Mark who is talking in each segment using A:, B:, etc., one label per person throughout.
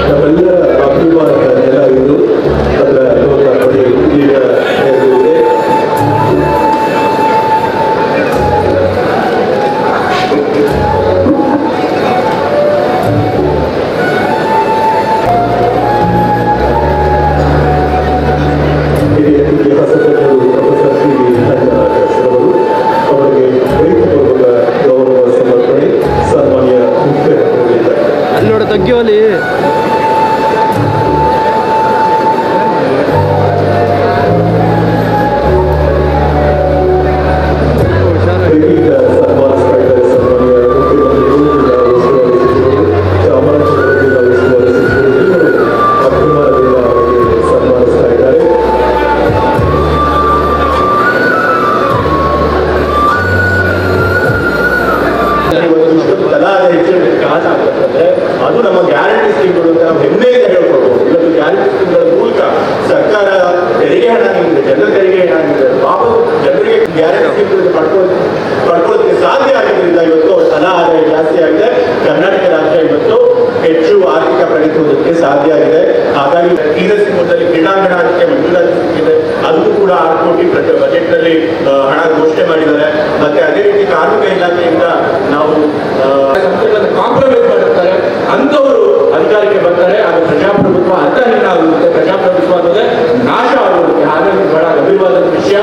A: ನಮ್ಮೆಲ್ಲರ ಅಭಿಮಾನ ನೆಲ ಇದು. ಅದರ ನೋಡಿ ಈಗ ಇದೆ.
B: ತಗ್ಗಿವಲ್ಲಿ
A: ಅದು ನಮ್ಮ ಗ್ಯಾರಂಟಿ ಸ್ಕೀಮ್ಗಳು ಅಂತ ನಾವು ಹೆಮ್ಮೆಯಿಂದ ಹೇಳ್ಕೊಳ್ಬೋದು. ಇವತ್ತು ಗ್ಯಾರಂಟಿ ಸ್ಕೀಮ್ಗಳ ಮೂಲಕ ಸರ್ಕಾರ ತೆರಿಗೆ ಹಣ ನೀಡಿದೆ, ಜನರ ತೆರಿಗೆ ಹಣ ನೀಡಿದೆ, ಜನರಿಗೆ ಗ್ಯಾರಂಟಿ ಸ್ಕೀಮ್ಗಳನ್ನು ಪಡ್ಕೊಳ್ಳೋದಕ್ಕೆ ಸಾಧ್ಯ ಆಗಿದ್ದರಿಂದ ಇವತ್ತು ತಲಾ ಆದಾಯ ಜಾಸ್ತಿ ಆಗಿದೆ. ಕರ್ನಾಟಕ ರಾಜ್ಯ ಇವತ್ತು ಹೆಚ್ಚು ಆರ್ಥಿಕ ಪ್ರಗತಿ ಹೊಂದೋದಕ್ಕೆ ಸಾಧ್ಯ ಆಗಿದೆ. ಹಾಗಾಗಿ ಟೀಚರ್ಸ್ ಮೊದಲಲ್ಲಿ ಕ್ರೀಡಾಂಗಣ ಅದಕ್ಕೆ ಮಂಜೂರಾತಿ ಸಿಕ್ಕಿದೆ. ಅದಕ್ಕೂ ಕೂಡ 6 ಕೋಟಿ ಬಜೆಟ್ ನಲ್ಲಿ ಹಣ ಘೋಷಣೆ ಮಾಡಿದ್ದಾರೆ. ಮತ್ತೆ ಅದೇ ರೀತಿ ಕಾರ್ಮಿಕ ಇಲಾಖೆಯಿಂದ ನಾವು ಕಾಂಪ್ರಮೈಸ್ ಮಾಡಿರ್ತಾರೆ ಅಂತವರು ಅಧಿಕಾರಕ್ಕೆ ಬರ್ತಾರೆ. ಅದು ಪ್ರಜಾಪ್ರಭುತ್ವ ಅಂತಹೀನ ಆಗುತ್ತೆ. ಪ್ರಜಾಪ್ರಭುತ್ವ ಅನ್ನೋದೇ ನಾಶ ಆಗುವುದಕ್ಕೆ ಹಾಗಾಗಿ ಬಹಳ ಗಂಭೀರವಾದ ವಿಷಯ.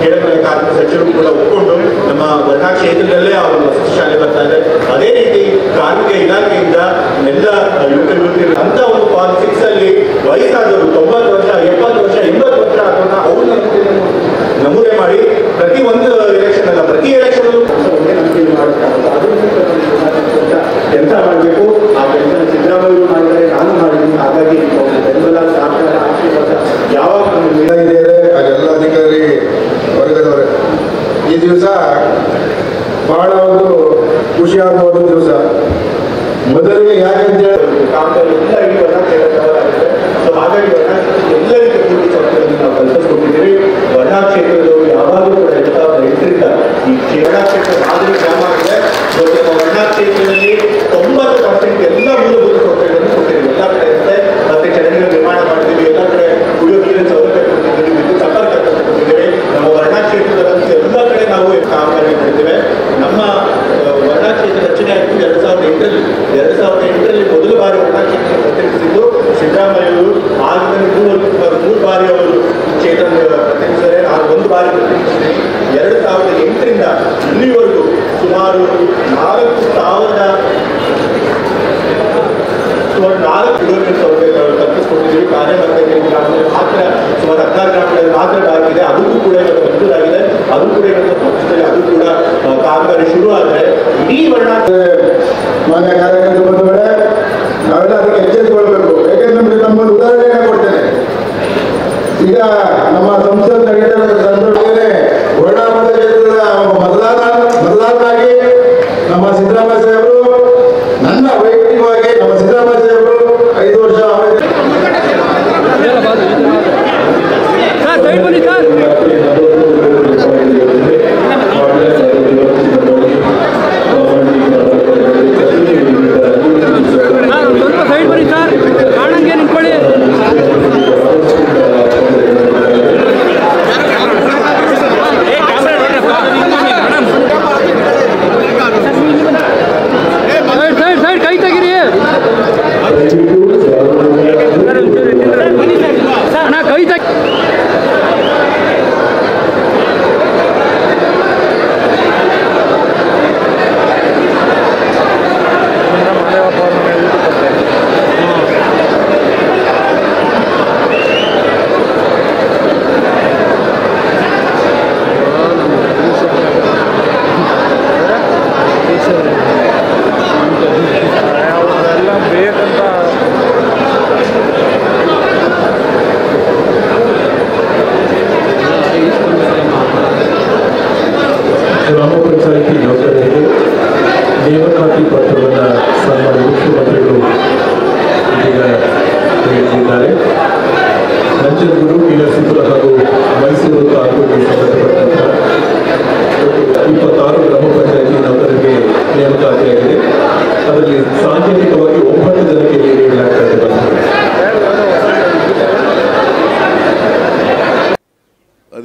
A: ಕೆಳಗಡೆ ಕಾರ್ಮಿಕ ಸಚಿವರು ಕೂಡ ಒಪ್ಪಿಕೊಂಡು ನಮ್ಮ ವರ್ಣಾ ಕ್ಷೇತ್ರದಲ್ಲೇ ಅವರು ವಸತಿ ಶಾಲೆ ಬರ್ತಾ ಇದೆ. ಅದೇ ರೀತಿ ಕಾರ್ಮಿಕ ಇಲಾಖೆಯಿಂದ ಎಲ್ಲ ಯುವಕರು ಅಂತ ಒಂದು ಪಾಲಿಟಿಕ್ಸ್ ಅಲ್ಲಿ ವಯಸ್ಸಾದವರು 90 ವರ್ಷ 70 ವರ್ಷ 80 ವರ್ಷ ಅದನ್ನ ಅವ್ರನ್ನ ನಮೂನೆ ಮಾಡಿ ಪ್ರತಿ ಒಂದು ಎಲೆಕ್ಷನ್ ಅಲ್ಲ ಪ್ರತಿ ಎಲೆಕ್ಷನ್ ಒಂದೇ ನಂಬಿಕೆ ಕೆಲಸ ಮಾಡಬೇಕು. ಆ ಕೆಲಸ ಸಿದ್ದರಾಮಯ್ಯ ಮಾಡಿದರೆ ನಾನು ಮಾಡಿದ್ದೀನಿ. ಹಾಗಾಗಿ ಬೆಂಬಲ ಸರ್ಕಾರ ಆಶೀರ್ವಾದ ಯಾವಾಗ
C: ಅದೆಲ್ಲ ಅಧಿಕಾರಿ ವರ್ಗದವರೇ. ಈ ದಿವಸ ಬಹಳ ಒಂದು ಖುಷಿಯಾಗುವ ದಿವಸ. ಮೊದಲಿಗೆ ಯಾಕಂತ
A: ಕಾಮಗಾರಿ ಎಲ್ಲ ಇಡೀ ವರ್ಣ ಕ್ಷೇತ್ರದವರಾಗಿದೆ. ಸೊ ಹಾಗಾಗಿ ವರ್ಣ ಎಲ್ಲರಿಗೂ ಪೂರ್ತಿ ಸೌಲಭ್ಯವನ್ನು ನಾವು ಕಲ್ಪಿಸ್ಕೊಟ್ಟಿದ್ದೀವಿ. ವರ್ಣ ಕ್ಷೇತ್ರದವರು ಯಾವಾಗಲೂ ಕೂಡ 2008ರಿಂದ ಈ ವರ್ಣ ಕ್ಷೇತ್ರ ಮಾದರಿ ಗ್ರಾಮ ಆಗಿದೆ. ವರ್ಣ ಕ್ಷೇತ್ರದಲ್ಲಿ 90% ಎಲ್ಲ ಮೂಲಭೂತ ಸೌಕರ್ಯಗಳನ್ನು ಕೊಟ್ಟಿದ್ದೀವಿ. ಎಲ್ಲ ಕಡೆ ಇರುತ್ತೆ. ಮತ್ತೆ ಚರಂಡಿಗಳ ನಿರ್ಮಾಣ ಮಾಡ್ತೀವಿ. ಎಲ್ಲ ಕಡೆ ಕುಡಿಯೋ ನೀರಿನ ಸೌಲಭ್ಯ ಕೊಟ್ಟಿದ್ದೀವಿ. ವಿದ್ಯುತ್ ಸಂಪರ್ಕ ಕೊಟ್ಟಿದ್ದೀವಿ. ನಮ್ಮ ವರ್ಣ ಕ್ಷೇತ್ರದಲ್ಲಿ ಎಲ್ಲ ಕಡೆ ನಾವು ಕಾಮಗಾರಿ ಮಾಡಿದ್ದೇವೆ. ನಮ್ಮ ವರ್ಣ ಕ್ಷೇತ್ರ ರಚನೆ ಆಯಿತು 2008ರಲ್ಲಿ ಮೊದಲ ಬಾರಿ ವರ್ಣ ಕ್ಷೇತ್ರ ಪ್ರತಿನಿಧಿಸಿದ್ದು ಸಿದ್ದರಾಮಯ್ಯವರು. ಆಗಿನ 3 ಬಾರಿ ಅವರು ಕ್ಷೇತ್ರ ಪ್ರತಿನಿಧಿಸಿದರೆ ನಾನು 1 ಬಾರಿ ಪ್ರತಿನಿಧಿಸಿದ್ದೀನಿ. 2008ರಿಂದ ಇಲ್ಲಿವರೆಗೂ ಸುಮಾರು 4 ಕಿಲೋಮೀಟರ್ ಸೌಲಭ್ಯಗಳು ಕಲ್ಪಿಸಿಕೊಟ್ಟಿದ್ದೀವಿ. ಕಾರ್ಯಕರ್ತರಿಗೆ ಗ್ರಾಮದಲ್ಲಿ ಮಾತ್ರ ಸುಮಾರು 16 ಗ್ರಾಮಗಳಲ್ಲಿ ಮಾತ್ರ ಆಗಿದೆ. ಅದಕ್ಕೂ ಕೂಡ ಇವತ್ತು ಮಂಜೂರಾಗಿದೆ. ಅದು ಕೂಡ ಇವತ್ತು ಪಕ್ಷದಲ್ಲಿ ಅದು ಕೂಡ ಕಾಮಗಾರಿ ಶುರು ಆದರೆ ಇಡೀ ವರ್ಣ
C: ಮಾನ್ಯ ಕಾರ್ಯಕರ್ತರು ಬಂದವರೆ ನಾವೆಲ್ಲ ಅದಕ್ಕೆ ಎಚ್ಚರಿಸಿಕೊಳ್ಬೇಕು. ಯಾಕೆಂದ್ರೆ ನಮಗೆ ನಮ್ಮೊಂದು ಉದಾಹರಣೆಯನ್ನು ಕೊಡ್ತೇನೆ. ಈಗ ನಮ್ಮ ಸಂಸತ್ ನಡೀತಾ ಸಂದರ್ಭದಲ್ಲಿ ವರ್ಣ ಕ್ಷೇತ್ರದ ಮೊದಲಾಗಿ ನಮ್ಮ ಸಿದ್ದರಾಮಯ್ಯ ಸಾಹೇಬರು, ನನ್ನ ವೈಯಕ್ತಿಕವಾಗಿ ನಮ್ಮ ಸಿದ್ದರಾಮಯ್ಯ ಸಾಹೇಬರು 5 ವರ್ಷ
B: ಸೈಡ್ ಬನ್ನಿ ಸರ್.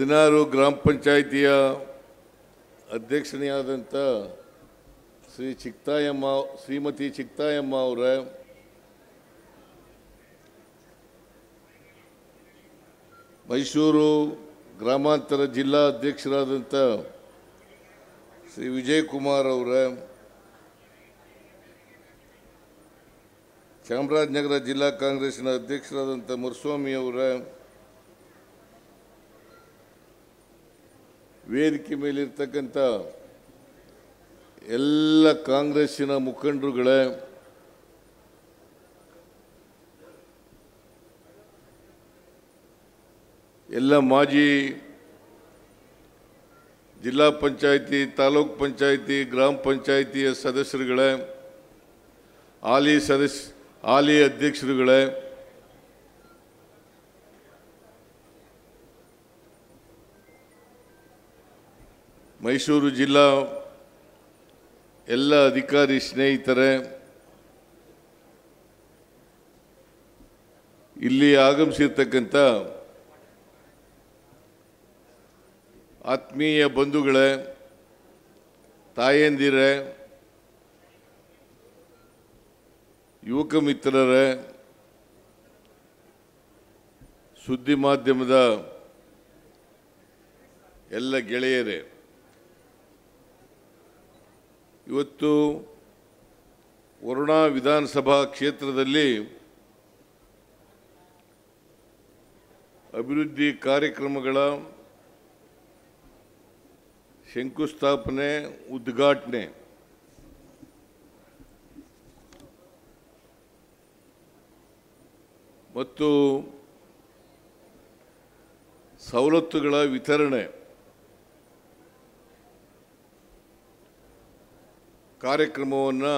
D: 16 ಗ್ರಾಮ ಪಂಚಾಯಿತಿಯ ಅಧ್ಯಕ್ಷನೆಯಾದಂಥ ಶ್ರೀಮತಿ ಚಿಕ್ತಾಯಮ್ಮ ಅವರ ಮೈಸೂರು ಗ್ರಾಮಾಂತರ ಜಿಲ್ಲಾ ಅಧ್ಯಕ್ಷರಾದಂಥ ಶ್ರೀ ವಿಜಯಕುಮಾರ್ ಅವರ, ಚಾಮರಾಜನಗರ ಜಿಲ್ಲಾ ಕಾಂಗ್ರೆಸ್ನ ಅಧ್ಯಕ್ಷರಾದಂಥ ಮುರುಸ್ವಾಮಿ ಅವರ, ವೇದಿಕೆ ಮೇಲಿರ್ತಕ್ಕಂಥ ಎಲ್ಲ ಕಾಂಗ್ರೆಸ್ಸಿನ ಮುಖಂಡರುಗಳೇ, ಎಲ್ಲ ಮಾಜಿ ಜಿಲ್ಲಾ ಪಂಚಾಯಿತಿ, ತಾಲೂಕ್ ಪಂಚಾಯಿತಿ, ಗ್ರಾಮ ಪಂಚಾಯಿತಿಯ ಸದಸ್ಯರುಗಳೇ, ಹಾಲಿ ಅಧ್ಯಕ್ಷರುಗಳೇ, ಮೈಸೂರು ಜಿಲ್ಲಾ ಎಲ್ಲ ಅಧಿಕಾರಿ ಸ್ನೇಹಿತರೆ, ಇಲ್ಲಿ ಆಗಮಿಸಿರ್ತಕ್ಕಂಥ ಆತ್ಮೀಯ ಬಂಧುಗಳೇ, ತಾಯಂದಿರೇ, ಯುವಕ ಮಿತ್ರರೇ, ಸುದ್ದಿ ಮಾಧ್ಯಮದ ಎಲ್ಲ ಗೆಳೆಯರೇ, ಇವತ್ತು ವರುಣಾ ವಿಧಾನಸಭಾ ಕ್ಷೇತ್ರದಲ್ಲಿ ಅಭಿವೃದ್ಧಿ ಕಾರ್ಯಕ್ರಮಗಳ ಶಂಕುಸ್ಥಾಪನೆ, ಉದ್ಘಾಟನೆ ಮತ್ತು ಸವಲತ್ತುಗಳ ವಿತರಣೆ ಕಾರ್ಯಕ್ರಮವನ್ನು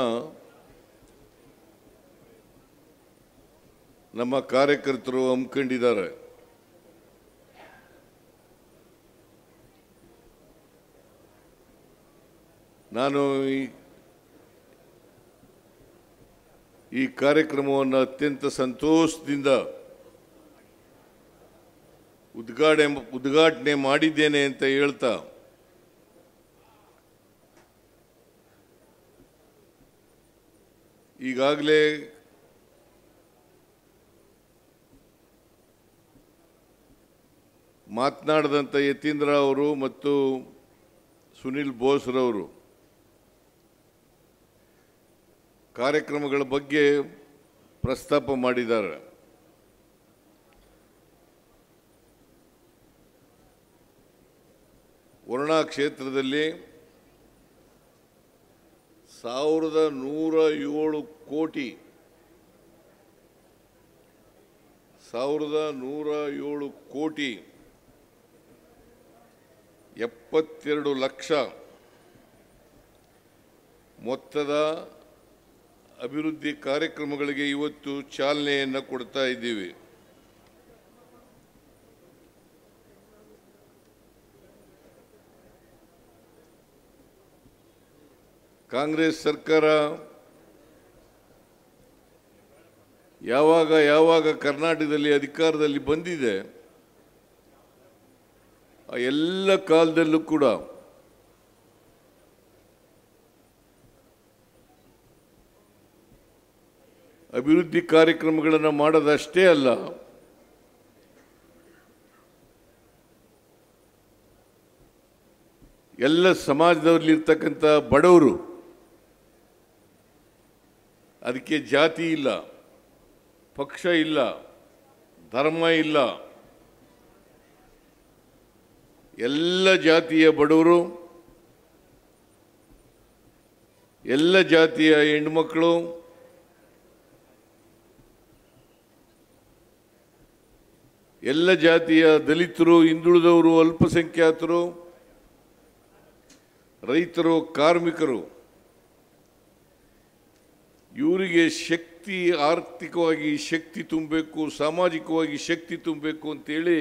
D: ನಮ್ಮ ಕಾರ್ಯಕರ್ತರು ಹಮ್ಮಿಕೊಂಡಿದ್ದಾರೆ. ನಾನು ಈ ಕಾರ್ಯಕ್ರಮವನ್ನು ಅತ್ಯಂತ ಸಂತೋಷದಿಂದ ಉದ್ಘಾಟನೆ ಮಾಡಿದ್ದೇನೆ ಅಂತ ಹೇಳ್ತಾ, ಈಗಾಗಲೇ ಮಾತನಾಡಿದಂಥ ಯತೀಂದ್ರ ಅವರು ಮತ್ತು ಸುನಿಲ್ ಬೋಸ್ರವರು ಕಾರ್ಯಕ್ರಮಗಳ ಬಗ್ಗೆ ಪ್ರಸ್ತಾಪ ಮಾಡಿದ್ದಾರೆ. ವರುಣಾ ಕ್ಷೇತ್ರದಲ್ಲಿ 1107 ಕೋಟಿ 72 ಲಕ್ಷ ಮೊತ್ತದ ಅಭಿವೃದ್ಧಿ ಕಾರ್ಯಕ್ರಮಗಳಿಗೆ ಇವತ್ತು ಚಾಲನೆಯನ್ನು ಕೊಡ್ತಾ ಇದ್ದೀವಿ. ಕಾಂಗ್ರೆಸ್ ಸರ್ಕಾರ ಯಾವಾಗ ಕರ್ನಾಟಕದಲ್ಲಿ ಅಧಿಕಾರದಲ್ಲಿ ಬಂದಿದೆ, ಆ ಎಲ್ಲ ಕಾಲದಲ್ಲೂ ಕೂಡ ಅಭಿವೃದ್ಧಿ ಕಾರ್ಯಕ್ರಮಗಳನ್ನು ಮಾಡೋದಷ್ಟೇ ಅಲ್ಲ, ಎಲ್ಲ ಸಮಾಜದಲ್ಲಿರ್ತಕ್ಕಂಥ ಬಡವರು, ಅದಕ್ಕೆ ಜಾತಿ ಇಲ್ಲ, ಪಕ್ಷ ಇಲ್ಲ, ಧರ್ಮ ಇಲ್ಲ, ಎಲ್ಲ ಜಾತಿಯ ಬಡವರು, ಎಲ್ಲ ಜಾತಿಯ ಹೆಣ್ಣುಮಕ್ಕಳು, ಎಲ್ಲ ಜಾತಿಯ ದಲಿತರು, ಹಿಂದುಳಿದವರು, ಅಲ್ಪಸಂಖ್ಯಾತರು, ರೈತರು, ಕಾರ್ಮಿಕರು, ಇವರಿಗೆ ಶಕ್ತಿ, ಆರ್ಥಿಕವಾಗಿ ಶಕ್ತಿ ತುಂಬಬೇಕು, ಸಾಮಾಜಿಕವಾಗಿ ಶಕ್ತಿ ತುಂಬಬೇಕು ಅಂತೇಳಿ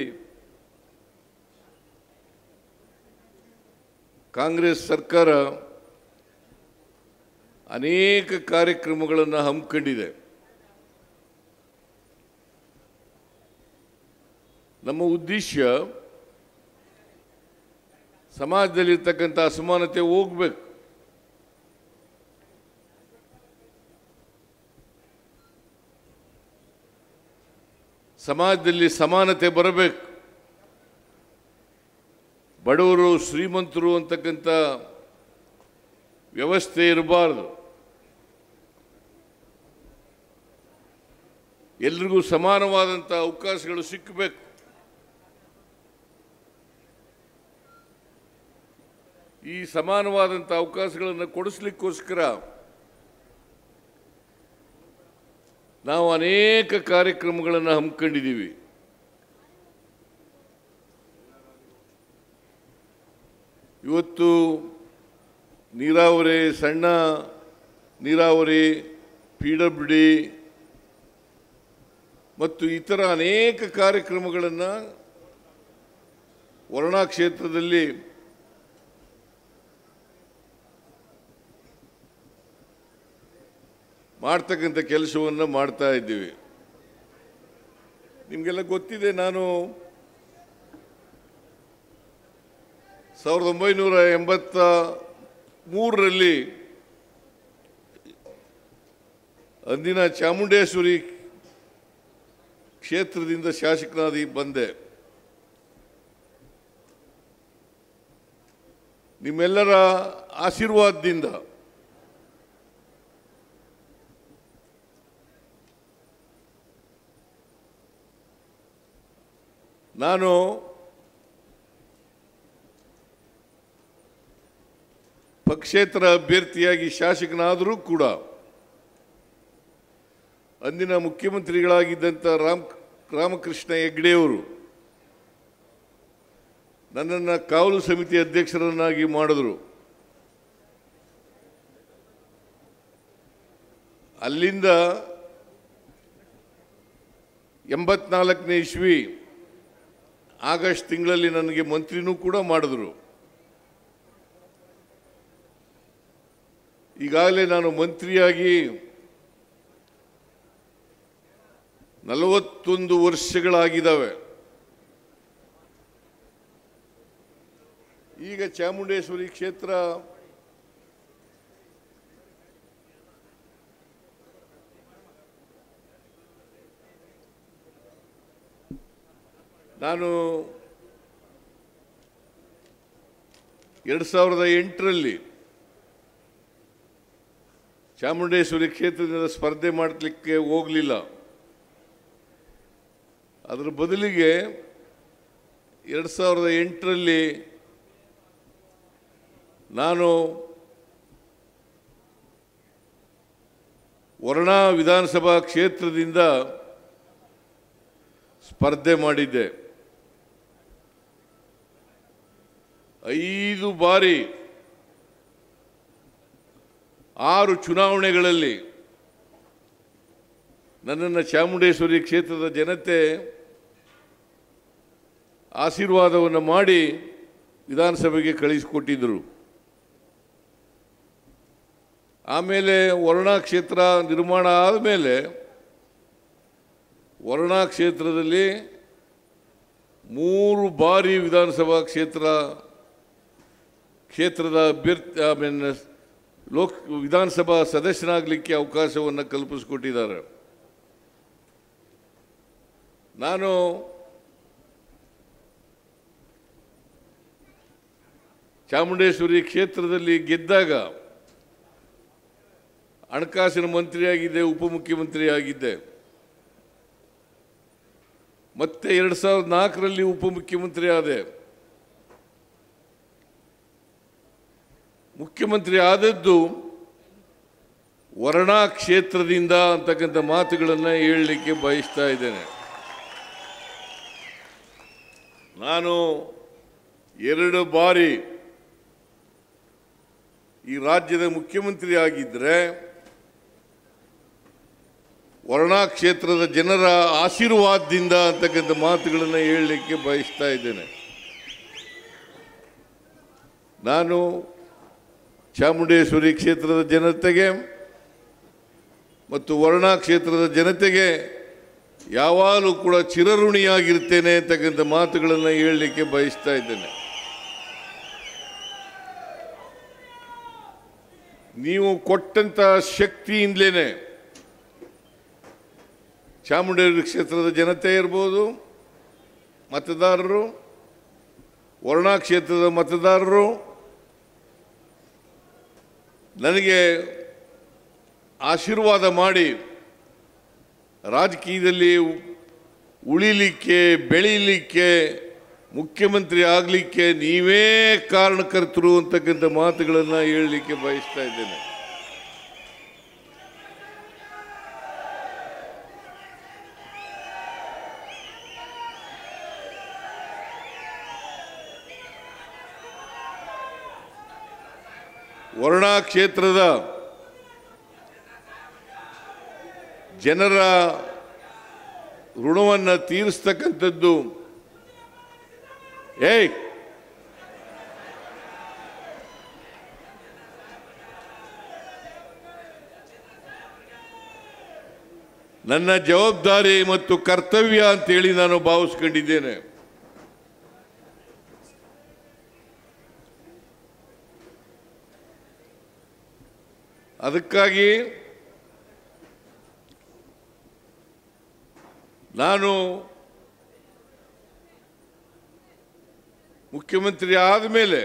D: ಕಾಂಗ್ರೆಸ್ ಸರ್ಕಾರ ಅನೇಕ ಕಾರ್ಯಕ್ರಮಗಳನ್ನು ಹಮ್ಮಿಕೊಂಡಿದೆ. ನಮ್ಮ ಉದ್ದೇಶ ಸಮಾಜದಲ್ಲಿರ್ತಕ್ಕಂಥ ಅಸಮಾನತೆ ಹೋಗ್ಬೇಕು. ಸಮಾಜದಲ್ಲಿ ಸಮಾನತೆ ಬರಬೇಕು. ಬಡವರು ಶ್ರೀಮಂತರು ಅಂತಕ್ಕಂಥ ವ್ಯವಸ್ಥೆ ಇರಬಾರ್ದು. ಎಲ್ರಿಗೂ ಸಮಾನವಾದಂಥ ಅವಕಾಶಗಳು ಸಿಕ್ಕಬೇಕು. ಈ ಸಮಾನವಾದಂಥ ಅವಕಾಶಗಳನ್ನು ಕೊಡಿಸ್ಲಿಕ್ಕೋಸ್ಕರ ನಾವು ಅನೇಕ ಕಾರ್ಯಕ್ರಮಗಳನ್ನು ಹಮ್ಮಿಕೊಂಡಿದ್ದೀವಿ. ಇವತ್ತು ನೀರಾವರಿ, ಸಣ್ಣ ನೀರಾವರಿ, PWD ಮತ್ತು ಇತರ ಅನೇಕ ಕಾರ್ಯಕ್ರಮಗಳನ್ನು ವರುಣಾ ಕ್ಷೇತ್ರದಲ್ಲಿ ಮಾಡ್ತಕ್ಕಂಥ ಕೆಲಸವನ್ನು ಮಾಡ್ತಾ ಇದ್ದೀವಿ. ನಿಮಗೆಲ್ಲ ಗೊತ್ತಿದೆ, ನಾನು 1983ರಲ್ಲಿ ಅಂದಿನ ಚಾಮುಂಡೇಶ್ವರಿ ಕ್ಷೇತ್ರದಿಂದ ಶಾಸಕನಾಗಿ ಬಂದೆ. ನಿಮ್ಮೆಲ್ಲರ ಆಶೀರ್ವಾದದಿಂದ ನಾನು ಪಕ್ಷೇತರ ಅಭ್ಯರ್ಥಿಯಾಗಿ ಶಾಸಕನಾದರೂ ಕೂಡ ಅಂದಿನ ಮುಖ್ಯಮಂತ್ರಿಗಳಾಗಿದ್ದಂಥ ರಾಮಕೃಷ್ಣ ಹೆಗಡೆಯವರು ನನ್ನನ್ನು ಕಾವಲು ಸಮಿತಿ ಅಧ್ಯಕ್ಷರನ್ನಾಗಿ ಮಾಡಿದರು. ಅಲ್ಲಿಂದ 84ನೇ ಇಸ್ವಿ ಆಗಸ್ಟ್ ತಿಂಗಳಲ್ಲಿ ನನಗೆ ಮಂತ್ರಿನೂ ಕೂಡ ಮಾಡಿದ್ರು. ಈಗಾಗಲೇ ನಾನು ಮಂತ್ರಿಯಾಗಿ 41 ವರ್ಷಗಳಾಗಿದ್ದಾವೆ. ಈಗ ಚಾಮುಂಡೇಶ್ವರಿ ಕ್ಷೇತ್ರ ನಾನು 2008ರಲ್ಲಿ ಚಾಮುಂಡೇಶ್ವರಿ ಕ್ಷೇತ್ರದಿಂದ ಸ್ಪರ್ಧೆ ಮಾಡಲಿಕ್ಕೆ ಹೋಗಲಿಲ್ಲ. ಅದರ ಬದಲಿಗೆ 2008ರಲ್ಲಿ ನಾನು ವರುಣಾ ವಿಧಾನಸಭಾ ಕ್ಷೇತ್ರದಿಂದ ಸ್ಪರ್ಧೆ ಮಾಡಿದ್ದೆ. 5 ಬಾರಿ 6 ಚುನಾವಣೆಗಳಲ್ಲಿ ನನ್ನನ್ನು ಚಾಮುಂಡೇಶ್ವರಿ ಕ್ಷೇತ್ರದ ಜನತೆ ಆಶೀರ್ವಾದವನ್ನು ಮಾಡಿ ವಿಧಾನಸಭೆಗೆ ಕಳಿಸಿಕೊಟ್ಟಿದ್ದರು. ಆಮೇಲೆ ವರುಣಾ ಕ್ಷೇತ್ರ ನಿರ್ಮಾಣ ಆದಮೇಲೆ ವರುಣಾ ಕ್ಷೇತ್ರದಲ್ಲಿ 3 ಬಾರಿ ವಿಧಾನಸಭಾ ಕ್ಷೇತ್ರದ ಅಭ್ಯರ್ಥಿ ವಿಧಾನಸಭಾ ಸದಸ್ಯನಾಗಲಿಕ್ಕೆ ಅವಕಾಶವನ್ನು ಕಲ್ಪಿಸಿಕೊಟ್ಟಿದ್ದಾರೆ. ನಾನು ಚಾಮುಂಡೇಶ್ವರಿ ಕ್ಷೇತ್ರದಲ್ಲಿ ಗೆದ್ದಾಗ ಹಣಕಾಸಿನ ಮಂತ್ರಿಯಾಗಿದ್ದೆ, ಉಪಮುಖ್ಯಮಂತ್ರಿಯಾಗಿದ್ದೆ. ಮತ್ತೆ 2004ರಲ್ಲಿ ಉಪಮುಖ್ಯಮಂತ್ರಿ ಆದೆ. ಮುಖ್ಯಮಂತ್ರಿ ಆದದ್ದು ವರುಣಾ ಕ್ಷೇತ್ರದಿಂದ ಅಂತಕ್ಕಂಥ ಮಾತುಗಳನ್ನು ಹೇಳಲಿಕ್ಕೆ ಬಯಸ್ತಾ ಇದ್ದೇನೆ. ನಾನು 2 ಬಾರಿ ಈ ರಾಜ್ಯದ ಮುಖ್ಯಮಂತ್ರಿ ಆಗಿದ್ದರೆ ವರುಣಾ ಕ್ಷೇತ್ರದ ಜನರ ಆಶೀರ್ವಾದದಿಂದ ಅಂತಕ್ಕಂಥ ಮಾತುಗಳನ್ನು ಹೇಳಲಿಕ್ಕೆ ಬಯಸ್ತಾ ಇದ್ದೇನೆ. ನಾನು ಚಾಮುಂಡೇಶ್ವರಿ ಕ್ಷೇತ್ರದ ಜನತೆಗೆ ಮತ್ತು ವರುಣಾ ಕ್ಷೇತ್ರದ ಜನತೆಗೆ ಯಾವಾಗಲೂ ಕೂಡ ಚಿರಋಣಿಯಾಗಿರ್ತೇನೆ ಅಂತಕ್ಕಂಥ ಮಾತುಗಳನ್ನು ಹೇಳಲಿಕ್ಕೆ ಬಯಸ್ತಾ ಇದ್ದೇನೆ. ನೀವು ಕೊಟ್ಟಂತ ಶಕ್ತಿಯಿಂದಲೇ ಚಾಮುಂಡೇಶ್ವರಿ ಕ್ಷೇತ್ರದ ಜನತೆ ಇರ್ಬೋದು, ಮತದಾರರು, ವರ್ಣಾ ಕ್ಷೇತ್ರದ ಮತದಾರರು ನನಗೆ ಆಶೀರ್ವಾದ ಮಾಡಿ ರಾಜಕೀಯದಲ್ಲಿ ಉಳಿಲಿಕ್ಕೆ, ಬೆಳೀಲಿಕ್ಕೆ, ಮುಖ್ಯಮಂತ್ರಿ ಆಗಲಿಕ್ಕೆ ನೀವೇ ಕಾರಣಕರ್ತರು ಅಂತಕ್ಕಂಥ ಮಾತುಗಳನ್ನು ಹೇಳಲಿಕ್ಕೆ ಬಯಸ್ತಾ ಇದ್ದೇನೆ. ವರ್ಣಾ ಕ್ಷೇತ್ರದ ಜನರ ಋಣವನ್ನು ತೀರಿಸ್ತಕ್ಕಂಥದ್ದು ನನ್ನ ಜವಾಬ್ದಾರಿ ಮತ್ತು ಕರ್ತವ್ಯ ಅಂತೇಳಿ ನಾನು ಭಾವಿಸ್ಕೊಂಡಿದ್ದೇನೆ. ಅದಕ್ಕಾಗಿ ನಾನು ಮುಖ್ಯಮಂತ್ರಿ ಆದಮೇಲೆ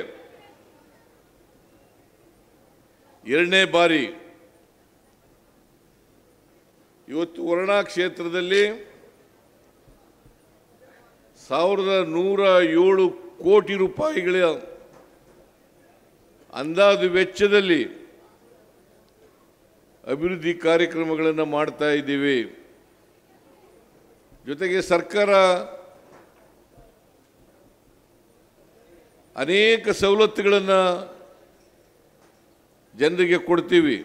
D: ಎರಡನೇ ಬಾರಿ ಇವತ್ತು ವರ್ಣಾ ಕ್ಷೇತ್ರದಲ್ಲಿ 1107 ಕೋಟಿ ರೂಪಾಯಿಗಳ ಅಂದಾಜು ವೆಚ್ಚದಲ್ಲಿ ಅಭಿವೃದ್ಧಿ ಕಾರ್ಯಕ್ರಮಗಳನ್ನು ಮಾಡ್ತಾ ಇದ್ದೀವಿ. ಜೊತೆಗೆ ಸರ್ಕಾರ ಅನೇಕ ಸವಲತ್ತುಗಳನ್ನು ಜನರಿಗೆ ಕೊಡ್ತೀವಿ,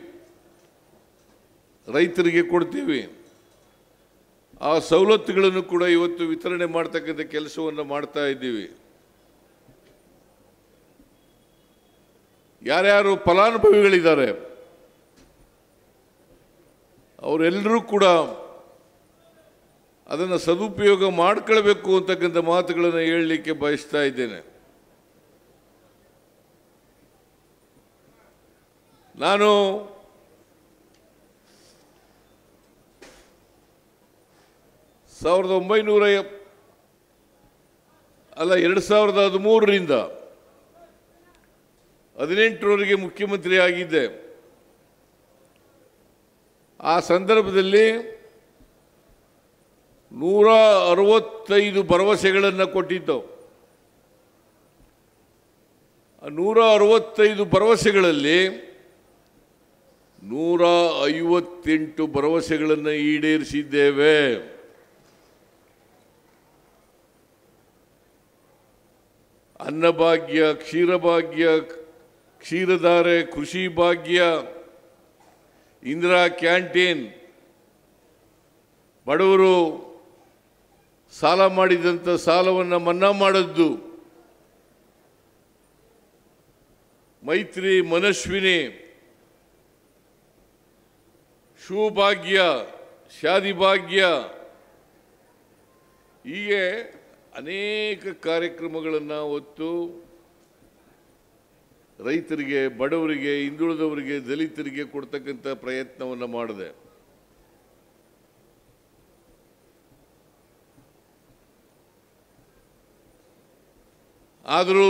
D: ರೈತರಿಗೆ ಕೊಡ್ತೀವಿ. ಆ ಸವಲತ್ತುಗಳನ್ನು ಕೂಡ ಇವತ್ತು ವಿತರಣೆ ಮಾಡ್ತಕ್ಕಂಥ ಕೆಲಸವನ್ನು ಮಾಡ್ತಾ ಇದ್ದೀವಿ. ಯಾರ್ಯಾರು ಫಲಾನುಭವಿಗಳಿದ್ದಾರೆ ಅವರೆಲ್ಲರೂ ಕೂಡ ಅದನ್ನು ಸದುಪಯೋಗ ಮಾಡಿಕೊಳ್ಬೇಕು ಅಂತಕ್ಕಂಥ ಮಾತುಗಳನ್ನು ಹೇಳಲಿಕ್ಕೆ ಬಯಸ್ತಾ ಇದ್ದೇನೆ. ನಾನು ಸಾವಿರದ 2013ರಿಂದ 18ರವರೆಗೆ ಮುಖ್ಯಮಂತ್ರಿ ಆಗಿದ್ದೆ. ಆ ಸಂದರ್ಭದಲ್ಲಿ 165 ಭರವಸೆಗಳನ್ನು ಕೊಟ್ಟಿದ್ದು. 165 ಭರವಸೆಗಳಲ್ಲಿ 158 ಭರವಸೆಗಳನ್ನು ಈಡೇರಿಸಿದ್ದೇವೆ. ಅನ್ನಭಾಗ್ಯ, ಕ್ಷೀರಭಾಗ್ಯ, ಕ್ಷೀರಧಾರೆ, ಕೃಷಿ ಭಾಗ್ಯ, ಇಂದಿರಾ ಕ್ಯಾಂಟೀನ್, ಬಡವರು ಸಾಲ ಮಾಡಿದಂಥ ಸಾಲವನ್ನು ಮನ್ನಾ ಮಾಡಿದ್ದು, ಮೈತ್ರಿ, ಮನಸ್ವಿನಿ, ಶಿವಭಾಗ್ಯ, ಶಾದಿ ಭಾಗ್ಯ, ಹೀಗೆ ಅನೇಕ ಕಾರ್ಯಕ್ರಮಗಳನ್ನು ಹೊತ್ತು ರೈತರಿಗೆ, ಬಡವರಿಗೆ, ಹಿಂದುಳಿದವರಿಗೆ, ದಲಿತರಿಗೆ ಕೊಡ್ತಕ್ಕಂಥ ಪ್ರಯತ್ನವನ್ನು ಮಾಡಿದೆ. ಆದರೂ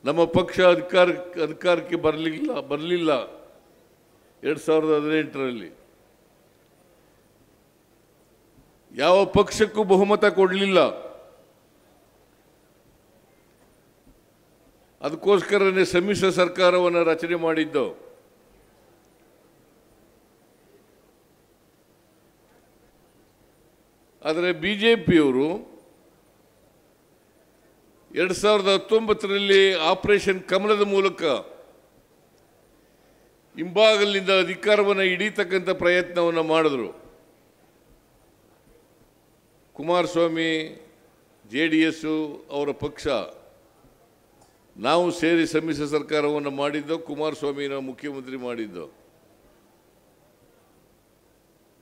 D: ನಮ್ಮ ಪಕ್ಷ ಅಧಿಕಾರಕ್ಕೆ ಬರಲಿಲ್ಲ 2018ರಲ್ಲಿ. ಯಾವ ಪಕ್ಷಕ್ಕೂ ಬಹುಮತ ಕೊಡಲಿಲ್ಲ. ಅದಕ್ಕೋಸ್ಕರನೇ ಸಮ್ಮಿಶ್ರ ಸರ್ಕಾರವನ್ನು ರಚನೆ ಮಾಡಿದ್ದು. ಆದರೆ ಬಿಜೆಪಿಯವರು 2019ರಲ್ಲಿ ಆಪರೇಷನ್ ಕಮಲದ ಮೂಲಕ ಹಿಂಬಾಗಲಿನಿಂದ ಅಧಿಕಾರವನ್ನು ಹಿಡಿತಕ್ಕಂಥ ಪ್ರಯತ್ನವನ್ನು ಮಾಡಿದ್ರು. ಕುಮಾರಸ್ವಾಮಿ, JDS ಅವರ ಪಕ್ಷ, ನಾವು ಸೇರಿ ಸಮ್ಮಿಶ್ರ ಸರ್ಕಾರವನ್ನು ಮಾಡಿದ್ದು. ಕುಮಾರಸ್ವಾಮಿನ ಮುಖ್ಯಮಂತ್ರಿ ಮಾಡಿದ್ದು.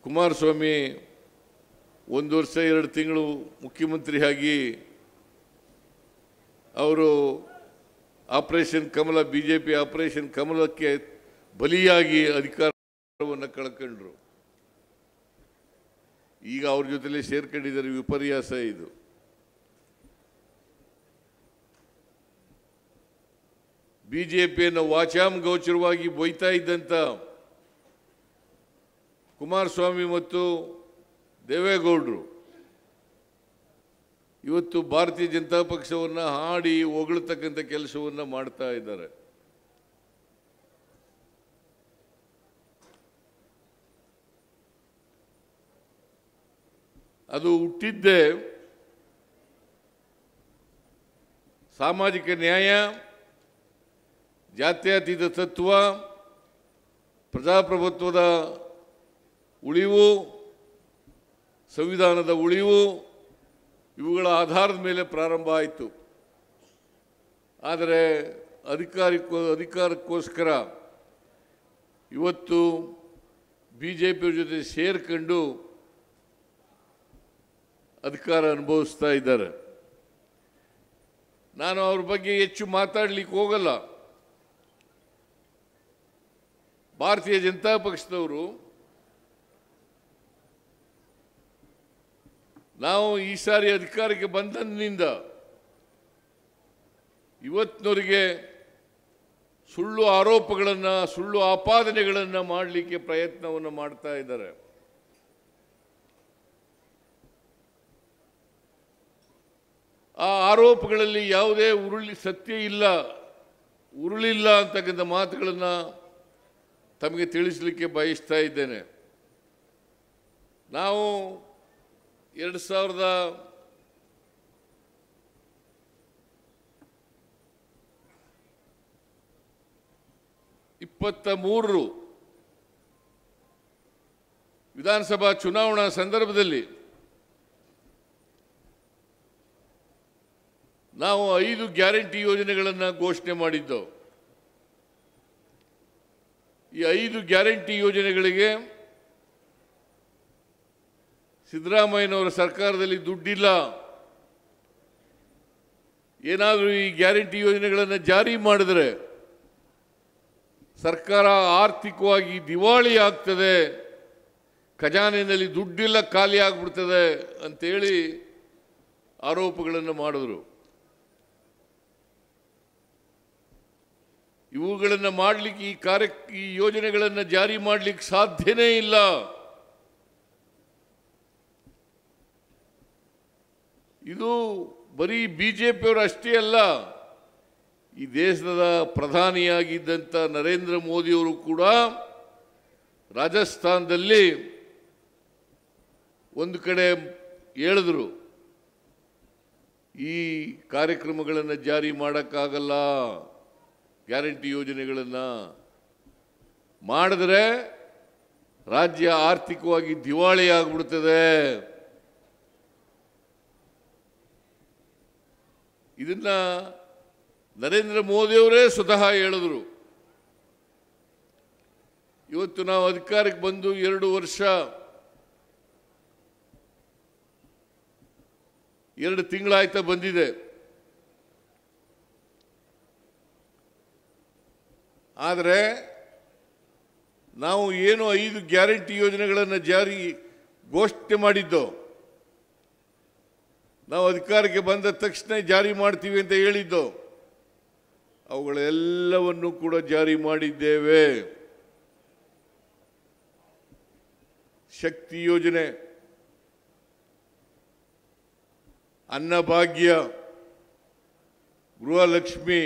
D: ಕುಮಾರಸ್ವಾಮಿ 1 ವರ್ಷ 2 ತಿಂಗಳು ಮುಖ್ಯಮಂತ್ರಿಯಾಗಿ ಅವರು ಆಪರೇಷನ್ ಕಮಲ ಬಿಜೆಪಿ ಆಪರೇಷನ್ ಕಮಲಕ್ಕೆ ಬಲಿಯಾಗಿ ಅಧಿಕಾರವನ್ನು ಕಳ್ಕೊಂಡ್ರು. ಈಗ ಅವ್ರ ಜೊತೆಲೇ ಸೇರ್ಕೊಂಡಿದ್ದಾರೆ. ವಿಪರ್ಯಾಸ ಇದು. ಬಿಜೆಪಿಯನ್ನು ವಾಚಾಂ ಗೋಚರವಾಗಿ ಬೊಯ್ತಾ ಇದ್ದಂಥ ಕುಮಾರಸ್ವಾಮಿ ಮತ್ತು ದೇವೇಗೌಡರು ಇವತ್ತು ಭಾರತೀಯ ಜನತಾ ಪಕ್ಷವನ್ನು ಹಾಡಿ ಹೊಗಳ್ತಕ್ಕಂಥ ಕೆಲಸವನ್ನು ಮಾಡ್ತಾ ಇದ್ದಾರೆ. ಅದು ಹುಟ್ಟಿದ್ದೇ ಸಾಮಾಜಿಕ ನ್ಯಾಯ, ಜಾತ್ಯತೀತ ತತ್ವ, ಪ್ರಜಾಪ್ರಭುತ್ವದ ಉಳಿವು, ಸಂವಿಧಾನದ ಉಳಿವು ಇವುಗಳ ಆಧಾರದ ಮೇಲೆ ಪ್ರಾರಂಭ ಆಯಿತು. ಆದರೆ ಅಧಿಕಾರಕ್ಕೋಸ್ಕರ ಇವತ್ತು ಬಿಜೆಪಿಯವ್ರ ಜೊತೆ ಸೇರ್ಕೊಂಡು ಅಧಿಕಾರ ಅನುಭವಿಸ್ತಾ ಇದ್ದಾರೆ. ನಾನು ಅವ್ರ ಬಗ್ಗೆ ಹೆಚ್ಚು ಮಾತಾಡಲಿಕ್ಕೆ ಹೋಗಲ್ಲ. ಭಾರತೀಯ ಜನತಾ ಪಕ್ಷದವರು ನಾವು ಈ ಸಾರಿ ಅಧಿಕಾರಕ್ಕೆ ಬಂದಂದಿನಿಂದ ಇವತ್ತಿನವರೆಗೆ ಸುಳ್ಳು ಆರೋಪಗಳನ್ನು, ಸುಳ್ಳು ಆಪಾದನೆಗಳನ್ನು ಮಾಡಲಿಕ್ಕೆ ಪ್ರಯತ್ನವನ್ನು ಮಾಡ್ತಾ ಇದ್ದಾರೆ. ಆ ಆರೋಪಗಳಲ್ಲಿ ಯಾವುದೇ ಸತ್ಯ ಇಲ್ಲ, ಉರುಳಿಲ್ಲ ಅಂತಕ್ಕಂಥ ಮಾತುಗಳನ್ನು ತಮಗೆ ತಿಳಿಸಲಿಕ್ಕೆ ಬಯಸ್ತಾ ಇದ್ದೇನೆ. ನಾವು 2023 ವಿಧಾನಸಭಾ ಚುನಾವಣಾ ಸಂದರ್ಭದಲ್ಲಿ ನಾವು 5 ಗ್ಯಾರಂಟಿ ಯೋಜನೆಗಳನ್ನು ಘೋಷಣೆ ಮಾಡಿದ್ದೆವು. ಈ 5 ಗ್ಯಾರಂಟಿ ಯೋಜನೆಗಳಿಗೆ ಸಿದ್ದರಾಮಯ್ಯನವರ ಸರ್ಕಾರದಲ್ಲಿ ದುಡ್ಡಿಲ್ಲ, ಏನಾದರೂ ಈ ಗ್ಯಾರಂಟಿ ಯೋಜನೆಗಳನ್ನು ಜಾರಿ ಮಾಡಿದರೆ ಸರ್ಕಾರ ಆರ್ಥಿಕವಾಗಿ ದಿವಾಳಿ ಆಗ್ತದೆ, ಖಜಾನೆಯಲ್ಲಿ ದುಡ್ಡಿಲ್ಲ, ಖಾಲಿ ಆಗಿಬಿಡ್ತದೆ ಅಂತೇಳಿ ಆರೋಪಗಳನ್ನು ಮಾಡಿದ್ರು. ಇವುಗಳನ್ನು ಮಾಡಲಿಕ್ಕೆ ಈ ಯೋಜನೆಗಳನ್ನು ಜಾರಿ ಮಾಡಲಿಕ್ಕೆ ಸಾಧ್ಯನೇ ಇಲ್ಲ. ಇದು ಬರೀ ಬಿಜೆಪಿಯವರು ಅಷ್ಟೇ ಅಲ್ಲ, ಈ ದೇಶದ ಪ್ರಧಾನಿಯಾಗಿದ್ದಂಥ ನರೇಂದ್ರ ಮೋದಿಯವರು ಕೂಡ ರಾಜಸ್ಥಾನದಲ್ಲಿ ಒಂದು ಕಡೆ ಹೇಳಿದ್ರು, ಈ ಕಾರ್ಯಕ್ರಮಗಳನ್ನು ಜಾರಿ ಮಾಡೋಕ್ಕಾಗಲ್ಲ, ಗ್ಯಾರಂಟಿ ಯೋಜನೆಗಳನ್ನು ಮಾಡಿದ್ರೆ ರಾಜ್ಯ ಆರ್ಥಿಕವಾಗಿ ದಿವಾಳಿ ಆಗಿಬಿಡ್ತದೆ. ಇದನ್ನ ನರೇಂದ್ರ ಮೋದಿಯವರೇ ಸ್ವತಃ ಹೇಳಿದ್ರು. ಇವತ್ತು ನಾವು ಅಧಿಕಾರಕ್ಕೆ ಬಂದು 2 ವರ್ಷ 2 ತಿಂಗಳಾಯ್ತಾ ಬಂದಿದೆ. ಆದರೆ ನಾವು ಏನು 5 ಗ್ಯಾರಂಟಿ ಯೋಜನೆಗಳನ್ನು ಘೋಷಣೆ ಮಾಡಿದ್ದೋ, ನಾವು ಅಧಿಕಾರಕ್ಕೆ ಬಂದ ತಕ್ಷಣ ಜಾರಿ ಮಾಡ್ತೀವಿ ಅಂತ ಹೇಳಿದ್ದೋ, ಅವುಗಳೆಲ್ಲವನ್ನು ಕೂಡ ಜಾರಿ ಮಾಡಿದ್ದೇವೆ. ಶಕ್ತಿ ಯೋಜನೆ, ಅನ್ನಭಾಗ್ಯ, ಗೃಹಲಕ್ಷ್ಮಿ,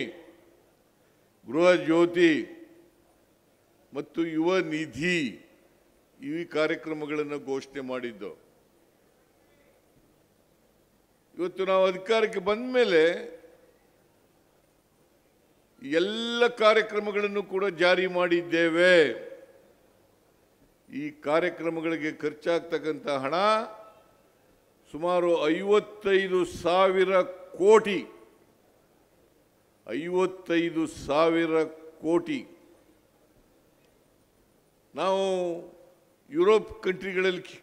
D: ಗೃಹ ಜ್ಯೋತಿ ಮತ್ತು ಯುವ ನಿಧಿ ಈ ಕಾರ್ಯಕ್ರಮಗಳನ್ನು ಘೋಷಣೆ ಮಾಡಿದ್ದು. ಇವತ್ತು ನಾವು ಅಧಿಕಾರಕ್ಕೆ ಬಂದ ಮೇಲೆ ಎಲ್ಲ ಕಾರ್ಯಕ್ರಮಗಳನ್ನು ಕೂಡ ಜಾರಿ ಮಾಡಿದ್ದೇವೆ. ಈ ಕಾರ್ಯಕ್ರಮಗಳಿಗೆ ಖರ್ಚಾಗ್ತಕ್ಕಂಥ ಹಣ ಸುಮಾರು 55,000 ಕೋಟಿ. 55,000 ಕೋಟಿ. ನಾವು ಯುರೋಪ್ ಕಂಟ್ರಿಗಳಲ್ಲಿ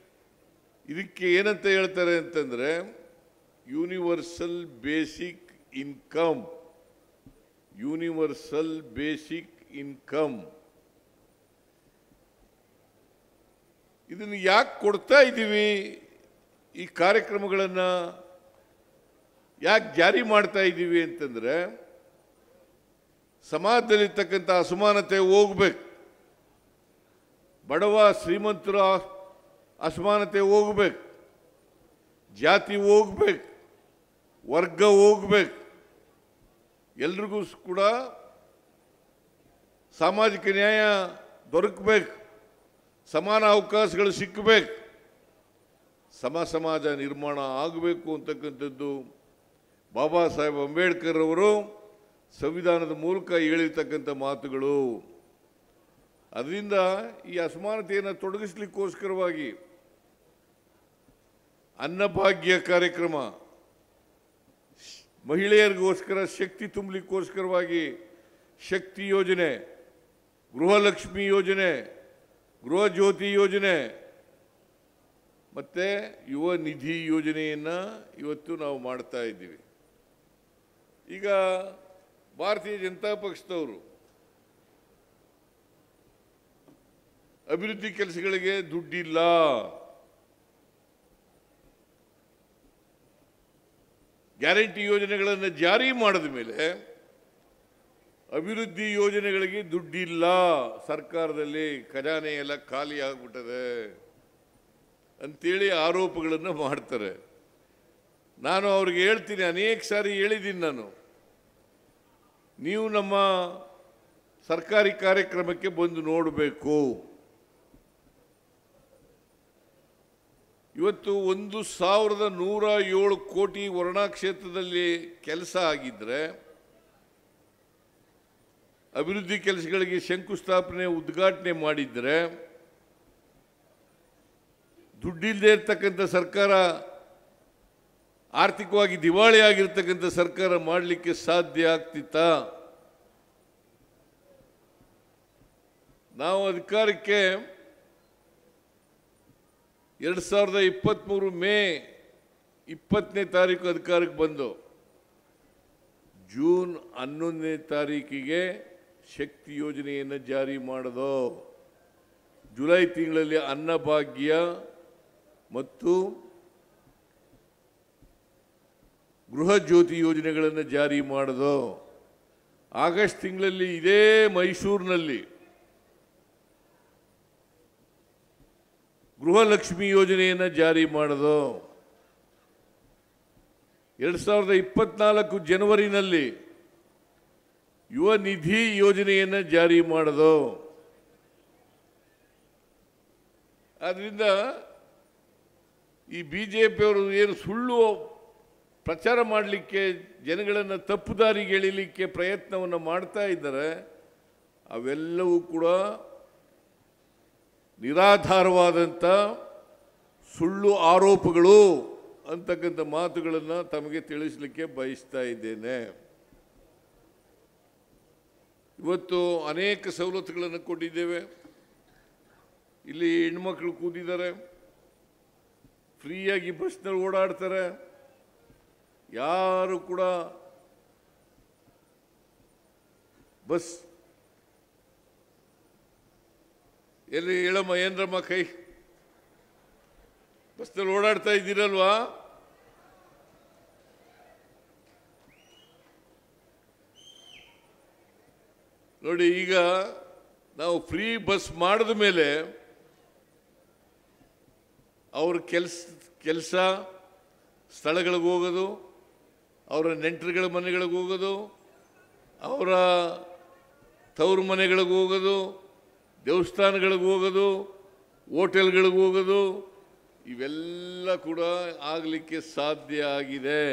D: ಇದಕ್ಕೆ ಏನಂತ ಹೇಳ್ತಾರೆ ಅಂತಂದರೆ universal basic income, universal basic income. ಇದನ್ನು ಯಾಕೆ ಕೊಡ್ತಾ ಇದ್ದೀವಿ? ಈ ಕಾರ್ಯಕ್ರಮಗಳನ್ನು ಯಾಕೆ ಜಾರಿ ಮಾಡ್ತಾ ಇದ್ದೀವಿ ಅಂತಂದರೆ, ಸಮಾಜದಲ್ಲಿರ್ತಕ್ಕಂಥ ಅಸಮಾನತೆ ಹೋಗ್ಬೇಕು, ಬಡವ ಶ್ರೀಮಂತರ ಅಸಮಾನತೆ ಹೋಗ್ಬೇಕು, ಜಾತಿ ಹೋಗ್ಬೇಕು, ವರ್ಗ ಹೋಗ್ಬೇಕು, ಎಲ್ರಿಗೂ ಕೂಡ ಸಾಮಾಜಿಕ ನ್ಯಾಯ ದೊರಕಬೇಕು, ಸಮಾನ ಅವಕಾಶಗಳು ಸಿಕ್ಕಬೇಕು, ಸಮಾಜ ನಿರ್ಮಾಣ ಆಗಬೇಕು ಅಂತಕ್ಕಂಥದ್ದು ಬಾಬಾ ಸಾಹೇಬ್ ಅಂಬೇಡ್ಕರ್ ಅವರು ಸಂವಿಧಾನದ ಮೂಲಕ ಹೇಳಿರ್ತಕ್ಕಂಥ ಮಾತುಗಳು. ಅದರಿಂದ ಈ ಅಸಮಾನತೆಯನ್ನು ತೊಡಗಿಸ್ಲಿಕ್ಕೋಸ್ಕರವಾಗಿ ಅನ್ನಭಾಗ್ಯ ಕಾರ್ಯಕ್ರಮ, ಮಹಿಳೆಯರಿಗೋಸ್ಕರ ಶಕ್ತಿ ತುಂಬಲಿಕ್ಕೋಸ್ಕರವಾಗಿ ಶಕ್ತಿ ಯೋಜನೆ, ಗೃಹಲಕ್ಷ್ಮಿ ಯೋಜನೆ, ಗೃಹ ಜ್ಯೋತಿ ಯೋಜನೆ ಮತ್ತು ಯುವ ನಿಧಿ ಯೋಜನೆಯನ್ನು ಇವತ್ತು ನಾವು ಮಾಡ್ತಾ ಇದ್ದೀವಿ. ಈಗ ಭಾರತೀಯ ಜನತಾ ಪಕ್ಷದವರು ಅಭಿವೃದ್ಧಿ ಕೆಲಸಗಳಿಗೆ ದುಡ್ಡಿಲ್ಲ, ಗ್ಯಾರಂಟಿ ಯೋಜನೆಗಳನ್ನು ಜಾರಿ ಮಾಡಿದ ಮೇಲೆ ಅಭಿವೃದ್ಧಿ ಯೋಜನೆಗಳಿಗೆ ದುಡ್ಡಿಲ್ಲ, ಸರ್ಕಾರದಲ್ಲಿ ಖಜಾನೆ ಎಲ್ಲ ಖಾಲಿ ಆಗಿಬಿಟ್ಟದೆ ಅಂತೇಳಿ ಆರೋಪಗಳನ್ನು ಮಾಡ್ತಾರೆ. ನಾನು ಅವ್ರಿಗೆ ಹೇಳ್ತೀನಿ, ಅನೇಕ ಸಾರಿ ಹೇಳಿದ್ದೀನಿ ನಾನು, ನೀವು ನಮ್ಮ ಸರ್ಕಾರಿ ಕಾರ್ಯಕ್ರಮಕ್ಕೆ ಬಂದು ನೋಡಬೇಕು. ಇವತ್ತು 1107 ಕೋಟಿ ವರ್ಣಾ ಕ್ಷೇತ್ರದಲ್ಲಿ ಕೆಲಸ ಆಗಿದ್ದರೆ, ಅಭಿವೃದ್ಧಿ ಕೆಲಸಗಳಿಗೆ ಶಂಕುಸ್ಥಾಪನೆ ಉದ್ಘಾಟನೆ ಮಾಡಿದರೆ, ದುಡ್ಡಿಲ್ಲದೆ ಇರ್ತಕ್ಕಂಥ ಸರ್ಕಾರ, ಆರ್ಥಿಕವಾಗಿ ದಿವಾಳಿ ಆಗಿರ್ತಕ್ಕಂಥ ಸರ್ಕಾರ ಮಾಡಲಿಕ್ಕೆ ಸಾಧ್ಯ ಆಗ್ತಿತ್ತಾ? ನಾವು ಅಧಿಕಾರಕ್ಕೆ 2023 ಮೇ 20ನೇ ತಾರೀಕು ಅಧಿಕಾರಕ್ಕೆ ಬಂದು ಜೂನ್ 11ನೇ ತಾರೀಕಿಗೆ ಶಕ್ತಿ ಯೋಜನೆಯನ್ನು ಜಾರಿ ಮಾಡೋದು. ಜುಲೈ ತಿಂಗಳಲ್ಲಿ ಅನ್ನಭಾಗ್ಯ ಮತ್ತು ಗೃಹ ಜ್ಯೋತಿ ಯೋಜನೆಗಳನ್ನು ಜಾರಿ ಮಾಡೋದು. ಆಗಸ್ಟ್ ತಿಂಗಳಲ್ಲಿ ಇದೇ ಮೈಸೂರಿನಲ್ಲಿ ಗೃಹಲಕ್ಷ್ಮಿ ಯೋಜನೆಯನ್ನು ಜಾರಿ ಮಾಡೋದು. 2024 ಜನವರಿನಲ್ಲಿ ಯುವ ನಿಧಿ ಯೋಜನೆಯನ್ನು ಜಾರಿ ಮಾಡೋದು. ಆದ್ದರಿಂದ ಈ ಬಿಜೆಪಿಯವರು ಏನು ಸುಳ್ಳು ಪ್ರಚಾರ ಮಾಡಲಿಕ್ಕೆ, ಜನಗಳನ್ನು ತಪ್ಪು ದಾರಿಗೆ ಎಳಿಲಿಕ್ಕೆ ಪ್ರಯತ್ನವನ್ನು ಮಾಡ್ತಾ ಇದ್ದಾರೆ, ಅವೆಲ್ಲವೂ ಕೂಡ ನಿರಾಧಾರವಾದಂಥ ಸುಳ್ಳು ಆರೋಪಗಳು ಅಂತಕ್ಕಂಥ ಮಾತುಗಳನ್ನು ತಮಗೆ ತಿಳಿಸಲಿಕ್ಕೆ ಬಯಸ್ತಾ ಇದ್ದೇನೆ. ಇವತ್ತು ಅನೇಕ ಸವಲತ್ತುಗಳನ್ನು ಕೊಟ್ಟಿದ್ದೇವೆ. ಇಲ್ಲಿ ಹೆಣ್ಮಕ್ಳು ಕೂತಿದ್ದಾರೆ, ಫ್ರೀಯಾಗಿ ಬಸ್ನಲ್ಲಿ ಓಡಾಡ್ತಾರೆ, ಯಾರು ಕೂಡ ಬಸ್ ಎಲ್ಲಿ ಹೇಳಮ್ಮ, ಏನ್ರಮ್ಮ ಕೈ, ಬಸ್ನಲ್ಲಿ ಓಡಾಡ್ತಾ ಇದ್ದೀರಲ್ವಾ? ನೋಡಿ, ಈಗ ನಾವು ಫ್ರೀ ಬಸ್ ಮಾಡಿದ ಮೇಲೆ ಅವ್ರ ಕೆಲಸ ಸ್ಥಳಗಳಿಗೆ ಹೋಗೋದು, ಅವರ ನೆಂಟರುಗಳ ಮನೆಗಳಿಗೆ ಹೋಗೋದು, ಅವರ ತವರು ಮನೆಗಳಿಗೆ ಹೋಗೋದು, ದೇವಸ್ಥಾನಗಳಿಗೆ ಹೋಗೋದು, ಹೋಟೆಲ್ಗಳಿಗೆ ಹೋಗೋದು, ಇವೆಲ್ಲ ಕೂಡ ಆಗಲಿಕ್ಕೆ ಸಾಧ್ಯ ಆಗಿದೆ.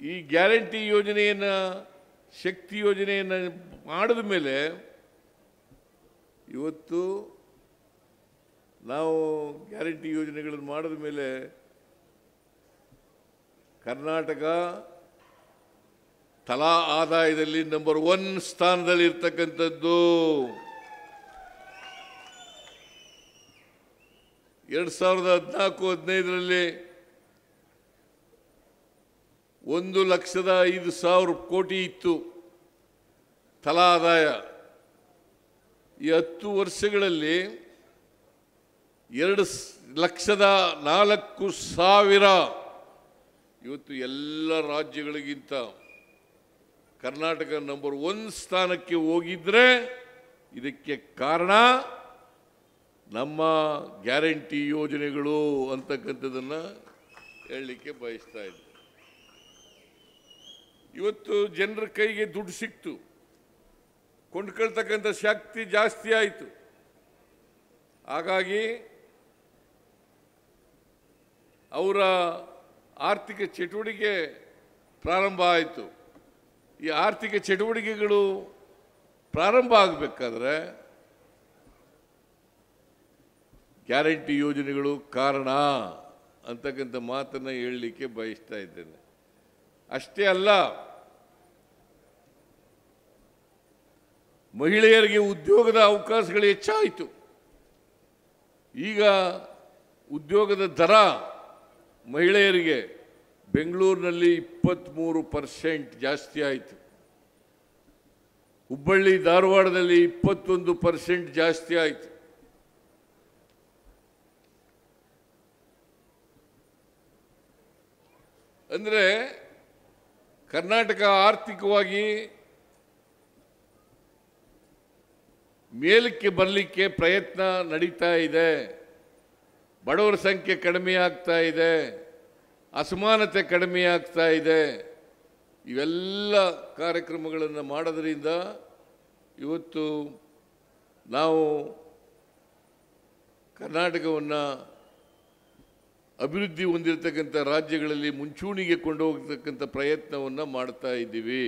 D: ಈ ಗ್ಯಾರಂಟಿ ಯೋಜನೆಯನ್ನು, ಶಕ್ತಿ ಯೋಜನೆಯನ್ನು ಮಾಡಿದ ಮೇಲೆ ಇವತ್ತು ನಾವು ಗ್ಯಾರಂಟಿ ಯೋಜನೆಗಳನ್ನು ಮಾಡಿದ ಮೇಲೆ ಕರ್ನಾಟಕ ತಲಾ ಆದಾಯದಲ್ಲಿ ನಂಬರ್ 1 ಸ್ಥಾನದಲ್ಲಿ ಇರ್ತಕ್ಕಂಥದ್ದು. 2014-15ರಲ್ಲಿ 1,05,000 ಕೋಟಿ ಇತ್ತು ತಲಾ ಆದಾಯ. ಈ 10 ವರ್ಷಗಳಲ್ಲಿ 2,04,000. ಇವತ್ತು ಎಲ್ಲ ರಾಜ್ಯಗಳಿಗಿಂತ ಕರ್ನಾಟಕ ನಂಬರ್ 1 ಸ್ಥಾನಕ್ಕೆ ಹೋಗಿದ್ರೆ ಇದಕ್ಕೆ ಕಾರಣ ನಮ್ಮ ಗ್ಯಾರಂಟಿ ಯೋಜನೆಗಳು ಅಂತಕ್ಕಂಥದ್ದನ್ನು ಹೇಳಲಿಕ್ಕೆ ಬಯಸ್ತಾ ಇದ್ದೆ. ಇವತ್ತು ಜನರ ಕೈಗೆ ದುಡ್ಡು ಸಿಕ್ತು, ಕೊಂಡ್ಕೊಳ್ತಕ್ಕಂಥ ಶಕ್ತಿ ಜಾಸ್ತಿ ಆಯಿತು. ಹಾಗಾಗಿ ಅವರ ಆರ್ಥಿಕ ಚಟುವಟಿಕೆ ಪ್ರಾರಂಭ ಆಯಿತು. ಈ ಆರ್ಥಿಕ ಚಟುವಟಿಕೆಗಳು ಪ್ರಾರಂಭ ಆಗಬೇಕಾದ್ರೆ ಗ್ಯಾರಂಟಿ ಯೋಜನೆಗಳು ಕಾರಣ ಅಂತಕ್ಕಂಥ ಮಾತನ್ನು ಹೇಳಲಿಕ್ಕೆ ಬಯಸ್ತಾ ಇದ್ದೇನೆ. ಅಷ್ಟೇ ಅಲ್ಲ, ಮಹಿಳೆಯರಿಗೆ ಉದ್ಯೋಗದ ಅವಕಾಶಗಳು ಹೆಚ್ಚಾಯಿತು. ಈಗ ಉದ್ಯೋಗದ ದರ ಮಹಿಳೆಯರಿಗೆ ಬೆಂಗಳೂರಿನಲ್ಲಿ 23% ಜಾಸ್ತಿ ಆಯಿತು, ಹುಬ್ಬಳ್ಳಿ ಧಾರವಾಡದಲ್ಲಿ 21% ಜಾಸ್ತಿ ಆಯಿತು. ಅಂದರೆ ಕರ್ನಾಟಕ ಆರ್ಥಿಕವಾಗಿ ಮೇಲಕ್ಕೆ ಬರಲಿಕ್ಕೆ ಪ್ರಯತ್ನ ನಡೀತಾ ಇದೆ. ಬಡವರ ಸಂಖ್ಯೆ ಕಡಿಮೆ ಆಗ್ತಾ ಇದೆ, ಅಸಮಾನತೆ ಕಡಿಮೆ ಆಗ್ತಾ ಇದೆ. ಇವೆಲ್ಲ ಕಾರ್ಯಕ್ರಮಗಳನ್ನು ಮಾಡೋದ್ರಿಂದ ಇವತ್ತು ನಾವು ಕರ್ನಾಟಕವನ್ನು ಅಭಿವೃದ್ಧಿ ಹೊಂದಿರತಕ್ಕಂಥ ರಾಜ್ಯಗಳಲ್ಲಿ ಮುಂಚೂಣಿಗೆ ಕೊಂಡು ಹೋಗ್ತಕ್ಕಂಥ ಪ್ರಯತ್ನವನ್ನು ಮಾಡ್ತಾ ಇದ್ದೀವಿ.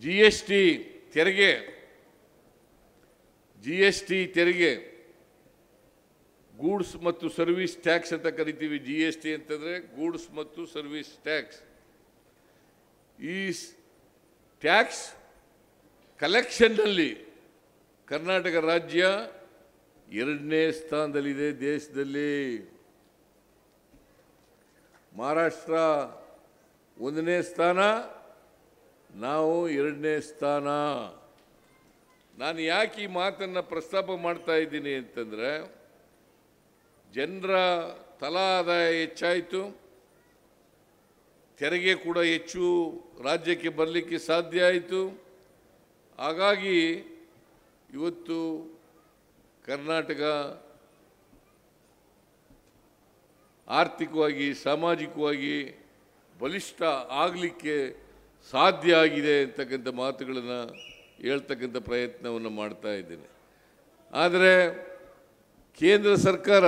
D: GST ತೆರಿಗೆ ಗೂಡ್ಸ್ ಮತ್ತು ಸರ್ವಿಸ್ ಟ್ಯಾಕ್ಸ್ ಅಂತ ಕರಿತೀವಿ. GST ಅಂತಂದರೆ ಗೂಡ್ಸ್ ಮತ್ತು ಸರ್ವಿಸ್ ಟ್ಯಾಕ್ಸ್. ಈ ಟ್ಯಾಕ್ಸ್ ಕಲೆಕ್ಷನ್ನಲ್ಲಿ ಕರ್ನಾಟಕ ರಾಜ್ಯ 2ನೇ ಸ್ಥಾನದಲ್ಲಿದೆ ದೇಶದಲ್ಲಿ. ಮಹಾರಾಷ್ಟ್ರ 1ನೇ ಸ್ಥಾನ, ನಾವು 2ನೇ ಸ್ಥಾನ. ನಾನು ಯಾಕೆ ಈ ಮಾತನ್ನು ಪ್ರಸ್ತಾಪ ಮಾಡ್ತಾ ಇದ್ದೀನಿ ಅಂತಂದರೆ, ಜನರ ತಲಾ ಆದಾಯ ಹೆಚ್ಚಾಯಿತು, ತೆರಿಗೆ ಕೂಡ ಹೆಚ್ಚು ರಾಜ್ಯಕ್ಕೆ ಬರಲಿಕ್ಕೆ ಸಾಧ್ಯ ಆಯಿತು. ಹಾಗಾಗಿ ಇವತ್ತು ಕರ್ನಾಟಕ ಆರ್ಥಿಕವಾಗಿ ಸಾಮಾಜಿಕವಾಗಿ ಬಲಿಷ್ಠ ಆಗಲಿಕ್ಕೆ ಸಾಧ್ಯ ಆಗಿದೆ ಅಂತಕ್ಕಂಥ ಮಾತುಗಳನ್ನು ಹೇಳ್ತಕ್ಕಂಥ ಪ್ರಯತ್ನವನ್ನು ಮಾಡ್ತಾ ಇದ್ದೇನೆ. ಆದರೆ ಕೇಂದ್ರ ಸರ್ಕಾರ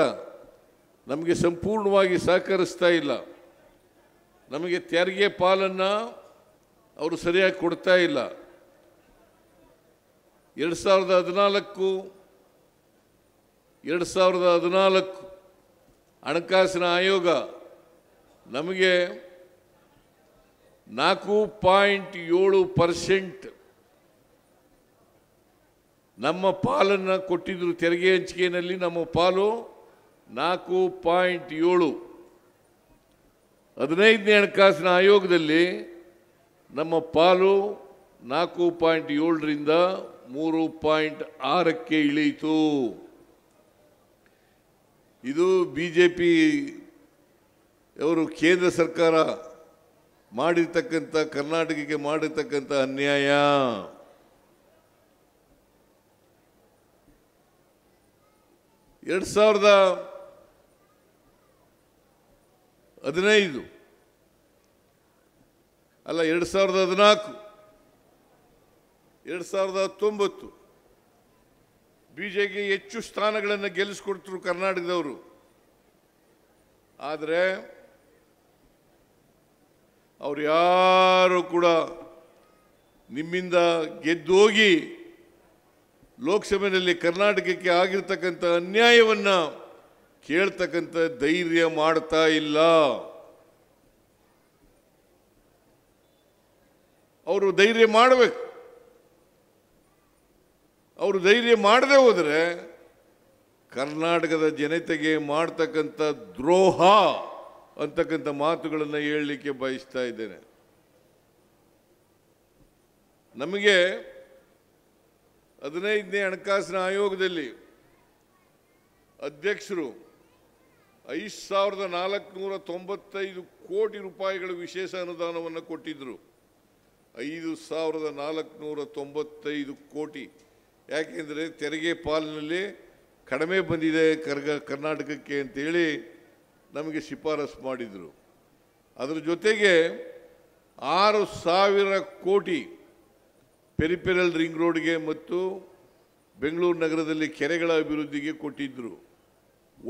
D: ನಮಗೆ ಸಂಪೂರ್ಣವಾಗಿ ಸಹಕರಿಸ್ತಾ ಇಲ್ಲ. ನಮಗೆ ತೆರಿಗೆ ಪಾಲನ್ನು ಅವರು ಸರಿಯಾಗಿ ಕೊಡ್ತಾ ಇಲ್ಲ. 2014 ಹಣಕಾಸಿನ ಆಯೋಗ ನಮಗೆ 4.7% ನಮ್ಮ ಪಾಲನ್ನು ಕೊಟ್ಟಿದ್ದರು. ತೆರಿಗೆ ಹಂಚಿಕೆಯಲ್ಲಿ ನಮ್ಮ ಪಾಲು 4.7. 15ನೇ ಹಣಕಾಸಿನ ಆಯೋಗದಲ್ಲಿ ನಮ್ಮ ಪಾಲು 4.7ರಿಂದ 3.6ಕ್ಕೆ ಇಳಿಯಿತು. ಇದು BJP ಅವರು ಕೇಂದ್ರ ಸರ್ಕಾರ ಮಾಡಿರ್ತಕ್ಕಂಥ ಕರ್ನಾಟಕಕ್ಕೆ ಮಾಡಿರ್ತಕ್ಕಂಥ ಅನ್ಯಾಯ. ಎರಡು ಸಾವಿರದ 2019 BJPಗೆ ಹೆಚ್ಚು ಸ್ಥಾನಗಳನ್ನು ಗೆಲ್ಲಿಸಿಕೊಡ್ತರು ಕರ್ನಾಟಕದವರು. ಆದರೆ ಅವ್ರು ಯಾರು ಕೂಡ ನಿಮ್ಮಿಂದ ಗೆದ್ದೋಗಿ ಲೋಕಸಭೆಯಲ್ಲಿ ಕರ್ನಾಟಕಕ್ಕೆ ಆಗಿರ್ತಕ್ಕಂಥ ಅನ್ಯಾಯವನ್ನು ಕೇಳ್ತಕ್ಕಂಥ ಧೈರ್ಯ ಮಾಡ್ತಾ ಇಲ್ಲ. ಅವರು ಧೈರ್ಯ ಮಾಡಬೇಕು. ಅವರು ಧೈರ್ಯ ಮಾಡದೆ ಹೋದರೆ ಕರ್ನಾಟಕದ ಜನತೆಗೆ ಮಾಡ್ತಕ್ಕಂಥ ದ್ರೋಹ ಅಂತಕ್ಕಂಥ ಮಾತುಗಳನ್ನು ಹೇಳಲಿಕ್ಕೆ ಬಯಸ್ತಾ ಇದ್ದೇನೆ. ನಮಗೆ 15ನೇ ಹಣಕಾಸಿನ ಆಯೋಗದಲ್ಲಿ ಅಧ್ಯಕ್ಷರು 5,495 ಕೋಟಿ ರೂಪಾಯಿಗಳ ವಿಶೇಷ ಅನುದಾನವನ್ನು ಕೊಟ್ಟಿದ್ದರು. 5,495 ಕೋಟಿ. ಯಾಕೆಂದರೆ ತೆರಿಗೆ ಪಾಲಿನಲ್ಲಿ ಕಡಿಮೆ ಬಂದಿದೆ ಕರ್ನಾಟಕಕ್ಕೆ ಅಂತೇಳಿ ನಮಗೆ ಶಿಫಾರಸು ಮಾಡಿದರು. ಅದರ ಜೊತೆಗೆ 6,000 ಕೋಟಿ ಪೆರಿಫೆರಲ್ ರಿಂಗ್ ರೋಡ್ಗೆ ಮತ್ತು ಬೆಂಗಳೂರು ನಗರದಲ್ಲಿ ಕೆರೆಗಳ ಅಭಿವೃದ್ಧಿಗೆ ಕೊಟ್ಟಿದ್ದರು.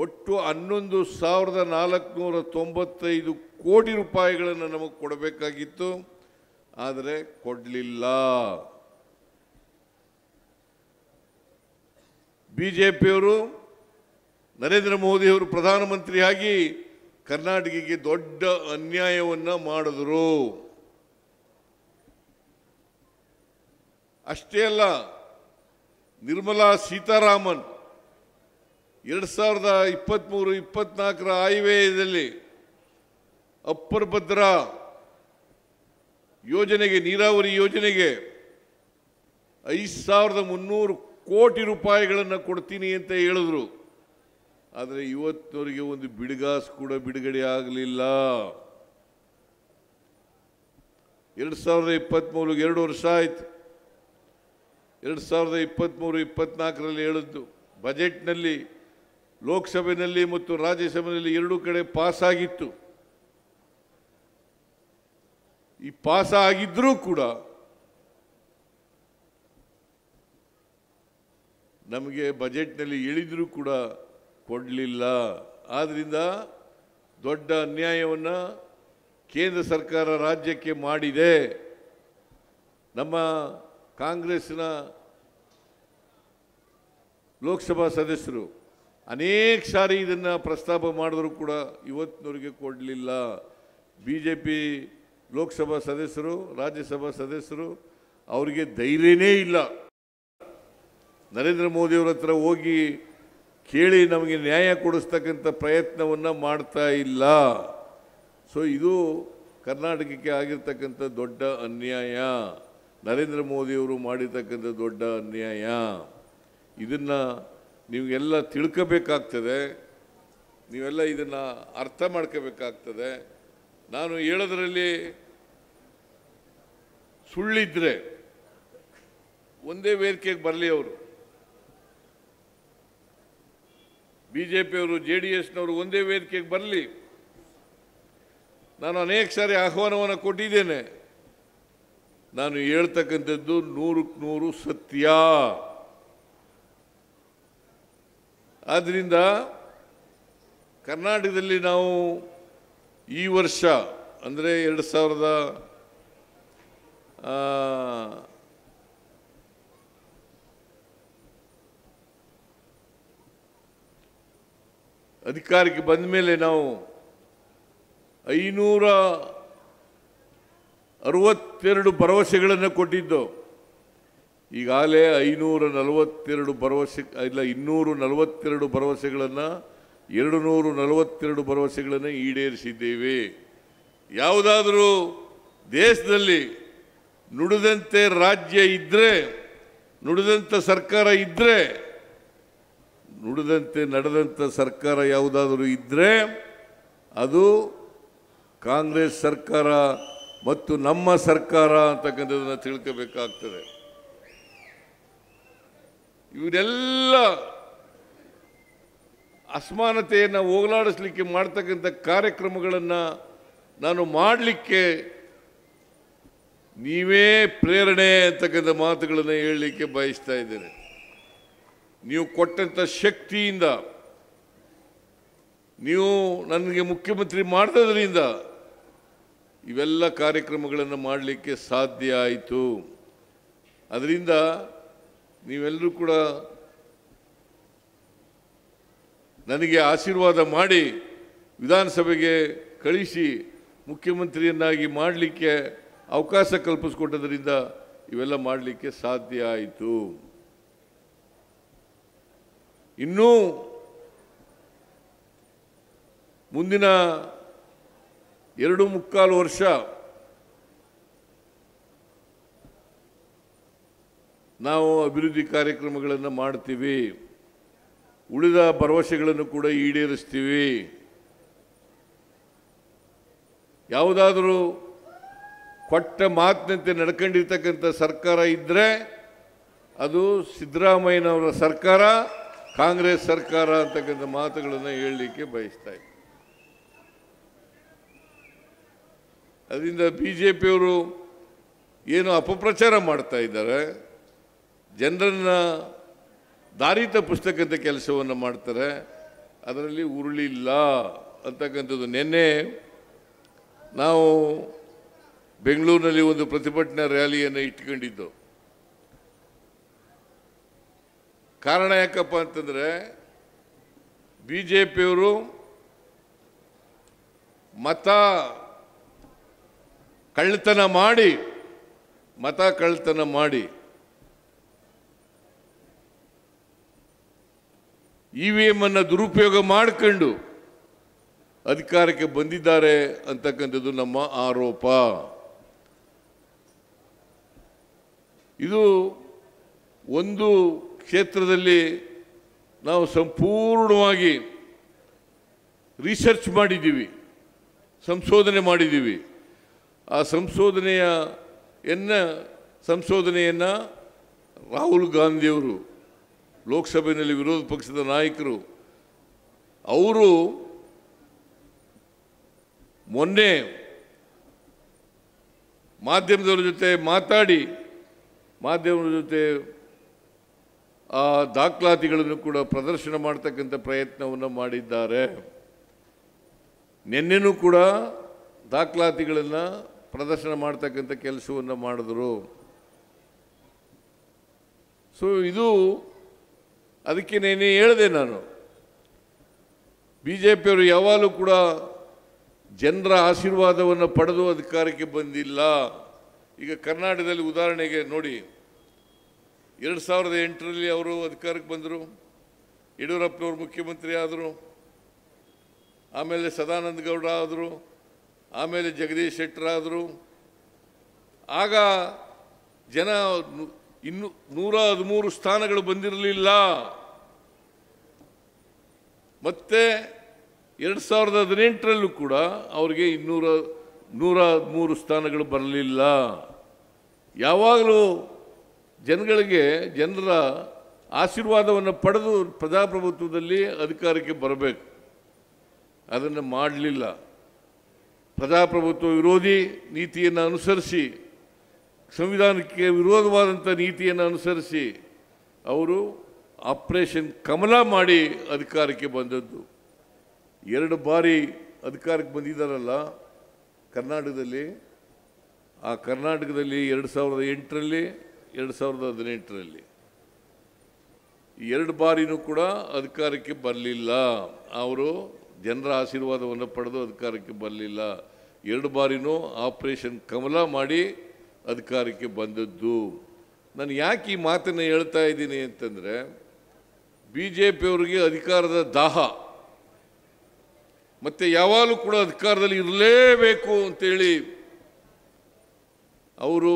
D: ಒಟ್ಟು 11,495 ಕೋಟಿ ರೂಪಾಯಿಗಳನ್ನು ನಮಗೆ ಕೊಡಬೇಕಾಗಿತ್ತು, ಆದರೆ ಕೊಡಲಿಲ್ಲ. ಬಿಜೆಪಿಯವರು ನರೇಂದ್ರ ಮೋದಿಯವರು ಪ್ರಧಾನಮಂತ್ರಿಯಾಗಿ ಕರ್ನಾಟಕಕ್ಕೆ ದೊಡ್ಡ ಅನ್ಯಾಯವನ್ನು ಮಾಡಿದರು. ಅಷ್ಟೇ ಅಲ್ಲ, ನಿರ್ಮಲಾ ಸೀತಾರಾಮನ್ 2023-24 ಆಯವ್ಯಯದಲ್ಲಿ ಅಪ್ಪರ್ ಭದ್ರಾ ಯೋಜನೆಗೆ, ನೀರಾವರಿ ಯೋಜನೆಗೆ 5,300 ಕೋಟಿ ರೂಪಾಯಿಗಳನ್ನು ಕೊಡ್ತೀನಿ ಅಂತ ಹೇಳಿದ್ರು. ಆದರೆ ಇವತ್ತಿನವರಿಗೆ ಒಂದು ಬಿಡುಗಾಸು ಕೂಡ ಬಿಡುಗಡೆ ಆಗಲಿಲ್ಲ. 2023 2 ವರ್ಷ ಆಯಿತು. 2023-24ರಲ್ಲಿ ಹೇಳಿದ್ದು ಬಜೆಟ್ನಲ್ಲಿ, ಲೋಕಸಭೆಯಲ್ಲಿ ಮತ್ತು ರಾಜ್ಯಸಭೆಯಲ್ಲಿ ಎರಡೂ ಕಡೆ ಪಾಸ್ ಆಗಿತ್ತು. ಈ ಪಾಸ್ ಆಗಿದ್ರೂ ಕೂಡ ನಮಗೆ ಬಜೆಟ್ನಲ್ಲಿ ಹೇಳಿದರೂ ಕೂಡ ಕೊಡಲಿಲ್ಲ. ಆದ್ದರಿಂದ ದೊಡ್ಡ ಅನ್ಯಾಯವನ್ನು ಕೇಂದ್ರ ಸರ್ಕಾರ ರಾಜ್ಯಕ್ಕೆ ಮಾಡಿದೆ. ನಮ್ಮ ಕಾಂಗ್ರೆಸ್ನ ಲೋಕಸಭಾ ಸದಸ್ಯರು ಅನೇಕ ಸಾರಿ ಇದನ್ನು ಪ್ರಸ್ತಾಪ ಮಾಡಿದ್ರು ಕೂಡ ಇವತ್ತಿನವರೆಗೆ ಕೊಡಲಿಲ್ಲ. ಬಿಜೆಪಿ ಲೋಕಸಭಾ ಸದಸ್ಯರು, ರಾಜ್ಯಸಭಾ ಸದಸ್ಯರು ಅವರಿಗೆ ಧೈರ್ಯನೇ ಇಲ್ಲ. ನರೇಂದ್ರ ಮೋದಿಯವರ ಹತ್ರ ಹೋಗಿ ಕೇಳಿ ನಮಗೆ ನ್ಯಾಯ ಕೊಡಿಸ್ತಕ್ಕಂಥ ಪ್ರಯತ್ನವನ್ನು ಮಾಡ್ತಾ ಇಲ್ಲ. ಸೊ ಇದು ಕರ್ನಾಟಕಕ್ಕೆ ಆಗಿರ್ತಕ್ಕಂಥ ದೊಡ್ಡ ಅನ್ಯಾಯ, ನರೇಂದ್ರ ಮೋದಿಯವರು ಮಾಡಿರ್ತಕ್ಕಂಥ ದೊಡ್ಡ ಅನ್ಯಾಯ. ಇದನ್ನು ನೀವೆಲ್ಲ ತಿಳ್ಕೋಬೇಕಾಗ್ತದೆ, ನೀವೆಲ್ಲ ಇದನ್ನು ಅರ್ಥ ಮಾಡ್ಕೋಬೇಕಾಗ್ತದೆ. ನಾನು ಹೇಳೋದ್ರಲ್ಲಿ ಸುಳ್ಳಿದ್ರೆ ಒಂದೇ ವೇದಿಕೆಗೆ ಬರಲಿ. ಅವರು ಬಿಜೆಪಿಯವರು, JDSನವರು ಒಂದೇ ವೇದಿಕೆಗೆ ಬರಲಿ. ನಾನು ಅನೇಕ ಸಾರಿ ಆಹ್ವಾನವನ್ನು ಕೊಟ್ಟಿದ್ದೇನೆ. ನಾನು ಹೇಳ್ತಕ್ಕಂಥದ್ದು 100ಕ್ಕೆ 100 ಸತ್ಯ. ಆದ್ದರಿಂದ ಕರ್ನಾಟಕದಲ್ಲಿ ನಾವು ಈ ವರ್ಷ ಅಂದರೆ 2000 ಅಧಿಕಾರಕ್ಕೆ ಬಂದ ಮೇಲೆ ನಾವು 562 ಭರವಸೆಗಳನ್ನು ಕೊಟ್ಟಿದ್ದು. ಈಗಾಗಲೇ 542 ಭರವಸೆ ಇಲ್ಲ, 242 ಭರವಸೆಗಳನ್ನು 242 ಭರವಸೆಗಳನ್ನು ಈಡೇರಿಸಿದ್ದೇವೆ. ಯಾವುದಾದರೂ ದೇಶದಲ್ಲಿ ನುಡಿದಂತೆ ರಾಜ್ಯ ಇದ್ದರೆ, ನುಡಿದಂಥ ಸರ್ಕಾರ ಇದ್ದರೆ, ನುಡಿದಂತೆ ನಡೆದಂಥ ಸರ್ಕಾರ ಯಾವುದಾದರೂ ಇದ್ದರೆ ಅದು ಕಾಂಗ್ರೆಸ್ ಸರ್ಕಾರ ಮತ್ತು ನಮ್ಮ ಸರ್ಕಾರ ಅಂತಕ್ಕಂಥದ್ದನ್ನು ತಿಳ್ಕೋಬೇಕಾಗ್ತದೆ. ಇವರೆಲ್ಲ ಅಸಮಾನತೆಯನ್ನು ಹೋಗಲಾಡಿಸ್ಲಿಕ್ಕೆ ಮಾಡ್ತಕ್ಕಂಥ ಕಾರ್ಯಕ್ರಮಗಳನ್ನು ನಾನು ಮಾಡಲಿಕ್ಕೆ ನೀವೇ ಪ್ರೇರಣೆ ಅಂತಕ್ಕಂಥ ಮಾತುಗಳನ್ನು ಹೇಳಲಿಕ್ಕೆ ಬಯಸ್ತಾ ಇದ್ದೇನೆ. ನೀವು ಕೊಟ್ಟಂಥ ಶಕ್ತಿಯಿಂದ, ನೀವು ನನಗೆ ಮುಖ್ಯಮಂತ್ರಿ ಮಾಡಿದ್ರಿಂದ ಇವೆಲ್ಲ ಕಾರ್ಯಕ್ರಮಗಳನ್ನು ಮಾಡಲಿಕ್ಕೆ ಸಾಧ್ಯ ಆಯಿತು. ಅದರಿಂದ ನೀವೆಲ್ಲರೂ ಕೂಡ ನನಗೆ ಆಶೀರ್ವಾದ ಮಾಡಿ ವಿಧಾನಸಭೆಗೆ ಕಳಿಸಿ ಮುಖ್ಯಮಂತ್ರಿಯನ್ನಾಗಿ ಮಾಡಲಿಕ್ಕೆ ಅವಕಾಶ ಕಲ್ಪಿಸಿಕೊಟ್ಟದ್ರಿಂದ ಇವೆಲ್ಲ ಮಾಡಲಿಕ್ಕೆ ಸಾಧ್ಯ ಆಯಿತು. ಇನ್ನೂ ಮುಂದಿನ 2.25 ವರ್ಷ ನಾವು ಅಭಿವೃದ್ಧಿ ಕಾರ್ಯಕ್ರಮಗಳನ್ನು ಮಾಡ್ತೀವಿ, ಉಳಿದ ಭರವಸೆಗಳನ್ನು ಕೂಡ ಈಡೇರಿಸ್ತೀವಿ. ಯಾವುದಾದರೂ ಕೊಟ್ಟ ಮಾತಿನಂತೆ ನಡ್ಕೊಂಡಿರ್ತಕ್ಕಂಥ ಸರ್ಕಾರ ಇದ್ದರೆ ಅದು ಸಿದ್ದರಾಮಯ್ಯನವರ ಸರ್ಕಾರ, ಕಾಂಗ್ರೆಸ್ ಸರ್ಕಾರ ಅಂತಕ್ಕಂಥ ಮಾತುಗಳನ್ನು ಹೇಳಲಿಕ್ಕೆ ಬಯಸ್ತಾ ಇದ್ದಾರೆ. ಅದರಿಂದ BJPಯವರು ಏನು ಅಪಪ್ರಚಾರ ಮಾಡ್ತಾ ಇದ್ದಾರೆ, ಜನರನ್ನು ದಾರಿ ತಪ್ಪಿಸ್ತಕ್ಕಂಥ ಕೆಲಸವನ್ನು ಮಾಡ್ತಾರೆ, ಅದರಲ್ಲಿ ಉರುಳಿಲ್ಲ ಅಂತಕ್ಕಂಥದ್ದು. ನಿನ್ನೆ ನಾವು ಬೆಂಗಳೂರಿನಲ್ಲಿ ಒಂದು ಪ್ರತಿಭಟನಾ ರ್ಯಾಲಿಯನ್ನು ಇಟ್ಕೊಂಡಿದ್ದು. ಕಾರಣ ಯಾಕಪ್ಪ ಅಂತಂದರೆ BJPಯವರು ಮತ ಕಳ್ಳತನ ಮಾಡಿ EVM ಅನ್ನು ದುರುಪಯೋಗ ಮಾಡಿಕೊಂಡು ಅಧಿಕಾರಕ್ಕೆ ಬಂದಿದ್ದಾರೆ ಅಂತಕ್ಕಂಥದ್ದು ನಮ್ಮ ಆರೋಪ. ಇದು ಒಂದು ಕ್ಷೇತ್ರದಲ್ಲಿ ನಾವು ಸಂಪೂರ್ಣವಾಗಿ ರಿಸರ್ಚ್ ಮಾಡಿದ್ದೀವಿ, ಸಂಶೋಧನೆ ಮಾಡಿದ್ದೀವಿ. ಆ ಸಂಶೋಧನೆಯನ್ನು ರಾಹುಲ್ ಗಾಂಧಿಯವರು, ಲೋಕಸಭೆಯಲ್ಲಿ ವಿರೋಧ ಪಕ್ಷದ ನಾಯಕರು, ಅವರು ಮೊನ್ನೆ ಮಾಧ್ಯಮದವರ ಜೊತೆ ಮಾತಾಡಿ ಮಾಧ್ಯಮದ ಜೊತೆ ಆ ದಾಖಲಾತಿಗಳನ್ನು ಕೂಡ ಪ್ರದರ್ಶನ ಮಾಡ್ತಕ್ಕಂಥ ಪ್ರಯತ್ನವನ್ನು ಮಾಡಿದ್ದಾರೆ. ನಿನ್ನೆನೂ ಕೂಡ ದಾಖಲಾತಿಗಳನ್ನು ಪ್ರದರ್ಶನ ಮಾಡ್ತಕ್ಕಂಥ ಕೆಲಸವನ್ನು ಮಾಡಿದ್ರು. ಸೊ ಇದು ಅದಕ್ಕೆ ನೆನ್ನೆ ಹೇಳಿದೆ ನಾನು, BJPಯವರು ಯಾವಾಗಲೂ ಕೂಡ ಜನರ ಆಶೀರ್ವಾದವನ್ನು ಪಡೆದು ಅಧಿಕಾರಕ್ಕೆ ಬಂದಿಲ್ಲ. ಈಗ ಕರ್ನಾಟಕದಲ್ಲಿ ಉದಾಹರಣೆಗೆ ನೋಡಿ, 2008ರಲ್ಲಿ ಅವರು ಅಧಿಕಾರಕ್ಕೆ ಬಂದರು, ಯಡಿಯೂರಪ್ಪನವರು ಮುಖ್ಯಮಂತ್ರಿ ಆದರು, ಆಮೇಲೆ ಸದಾನಂದ ಗೌಡ ಆದರು, ಆಮೇಲೆ ಜಗದೀಶ್ ಶೆಟ್ಟರ್ ಆದರು. ಆಗ ಜನ 113 ಸ್ಥಾನಗಳು ಬಂದಿರಲಿಲ್ಲ. ಮತ್ತೆ 2018ರಲ್ಲೂ ಕೂಡ ಅವರಿಗೆ 113 ಸ್ಥಾನಗಳು ಬರಲಿಲ್ಲ. ಯಾವಾಗಲೂ ಜನರ ಆಶೀರ್ವಾದವನ್ನು ಪಡೆದು ಪ್ರಜಾಪ್ರಭುತ್ವದಲ್ಲಿ ಅಧಿಕಾರಕ್ಕೆ ಬರಬೇಕು. ಅದನ್ನು ಮಾಡಲಿಲ್ಲ. ಪ್ರಜಾಪ್ರಭುತ್ವ ವಿರೋಧಿ ನೀತಿಯನ್ನು ಅನುಸರಿಸಿ, ಸಂವಿಧಾನಕ್ಕೆ ವಿರೋಧವಾದಂಥ ನೀತಿಯನ್ನು ಅನುಸರಿಸಿ ಅವರು ಆಪರೇಷನ್ ಕಮಲ ಮಾಡಿ ಅಧಿಕಾರಕ್ಕೆ ಬಂದದ್ದು. 2 ಬಾರಿ ಅಧಿಕಾರಕ್ಕೆ ಬಂದಿದ್ದಾರಲ್ಲ ಕರ್ನಾಟಕದಲ್ಲಿ. ಆ ಕರ್ನಾಟಕದಲ್ಲಿ 2008ರಲ್ಲಿ 2018ರಲ್ಲಿ ಈ 2 ಬಾರಿನೂ ಕೂಡ ಅಧಿಕಾರಕ್ಕೆ ಬರಲಿಲ್ಲ. ಅವರು ಜನರ ಆಶೀರ್ವಾದವನ್ನು ಪಡೆದು ಅಧಿಕಾರಕ್ಕೆ ಬರಲಿಲ್ಲ. 2 ಬಾರಿನೂ ಆಪರೇಷನ್ ಕಮಲ ಮಾಡಿ ಅಧಿಕಾರಕ್ಕೆ ಬಂದದ್ದು. ನಾನು ಯಾಕೆ ಈ ಮಾತನ್ನು ಹೇಳ್ತಾ ಇದ್ದೀನಿ ಅಂತಂದರೆ, BJPಯವರಿಗೆ ಅಧಿಕಾರದ ದಾಹ, ಮತ್ತು ಯಾವಾಗಲೂ ಕೂಡ ಅಧಿಕಾರದಲ್ಲಿ ಇರಲೇಬೇಕು ಅಂತೇಳಿ ಅವರು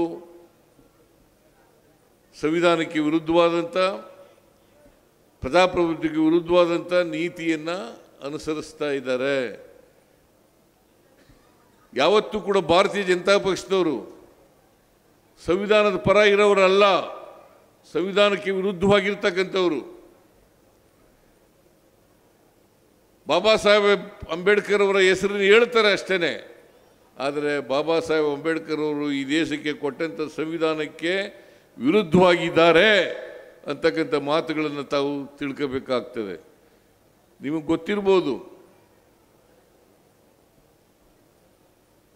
D: ಸಂವಿಧಾನಕ್ಕೆ ವಿರುದ್ಧವಾದಂಥ, ಪ್ರಜಾಪ್ರಭುತ್ವಕ್ಕೆ ವಿರುದ್ಧವಾದಂಥ ನೀತಿಯನ್ನು ಅನುಸರಿಸ್ತಾ ಇದ್ದಾರೆ. ಯಾವತ್ತೂ ಕೂಡ ಭಾರತೀಯ ಜನತಾ ಪಕ್ಷದವರು ಸಂವಿಧಾನದ ಪರ ಇರೋರಲ್ಲ, ಸಂವಿಧಾನಕ್ಕೆ ವಿರುದ್ಧವಾಗಿರ್ತಕ್ಕಂಥವರು. ಬಾಬಾ ಸಾಹೇಬ್ ಅಂಬೇಡ್ಕರ್ ಅವರ ಹೆಸರನ್ನು ಹೇಳ್ತಾರೆ ಅಷ್ಟೇ, ಆದರೆ ಬಾಬಾ ಸಾಹೇಬ್ ಅಂಬೇಡ್ಕರ್ ಅವರು ಈ ದೇಶಕ್ಕೆ ಕೊಟ್ಟಂಥ ಸಂವಿಧಾನಕ್ಕೆ ವಿರುದ್ಧವಾಗಿದ್ದಾರೆ ಅಂತಕ್ಕಂಥ ಮಾತುಗಳನ್ನು ತಾವು ತಿಳ್ಕೋಬೇಕಾಗ್ತದೆ. ನಿಮಗೆ ಗೊತ್ತಿರ್ಬೋದು,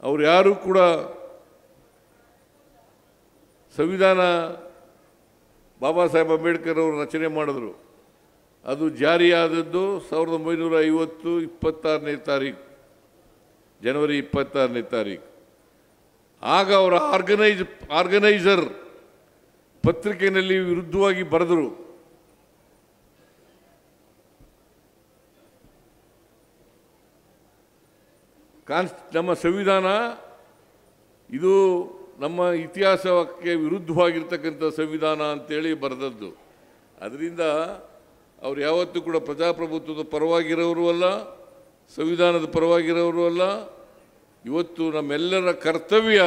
D: ಅವ್ರು ಯಾರೂ ಕೂಡ ಸಂವಿಧಾನ ಬಾಬಾ ಸಾಹೇಬ್ ಅಂಬೇಡ್ಕರ್ ಅವರು ರಚನೆ ಮಾಡಿದ್ರು, ಅದು ಜಾರಿಯಾದದ್ದು 1950 26ನೇ ತಾರೀಕು, ಜನವರಿ 26ನೇ ತಾರೀಕು. ಆಗ ಅವರ ಆರ್ಗನೈಸರ್ ಪತ್ರಿಕೆಯಲ್ಲಿ ವಿರುದ್ಧವಾಗಿ ಬರೆದರು. ನಮ್ಮ ಸಂವಿಧಾನ ಇದು ನಮ್ಮ ಇತಿಹಾಸಕ್ಕೆ ವಿರುದ್ಧವಾಗಿರ್ತಕ್ಕಂಥ ಸಂವಿಧಾನ ಅಂತೇಳಿ ಬರೆದದ್ದು. ಅದರಿಂದ ಅವ್ರು ಯಾವತ್ತೂ ಕೂಡ ಪ್ರಜಾಪ್ರಭುತ್ವದ ಪರವಾಗಿರೋರು ಅಲ್ಲ, ಸಂವಿಧಾನದ ಪರವಾಗಿರೋರು ಅಲ್ಲ. ಇವತ್ತು ನಮ್ಮೆಲ್ಲರ ಕರ್ತವ್ಯ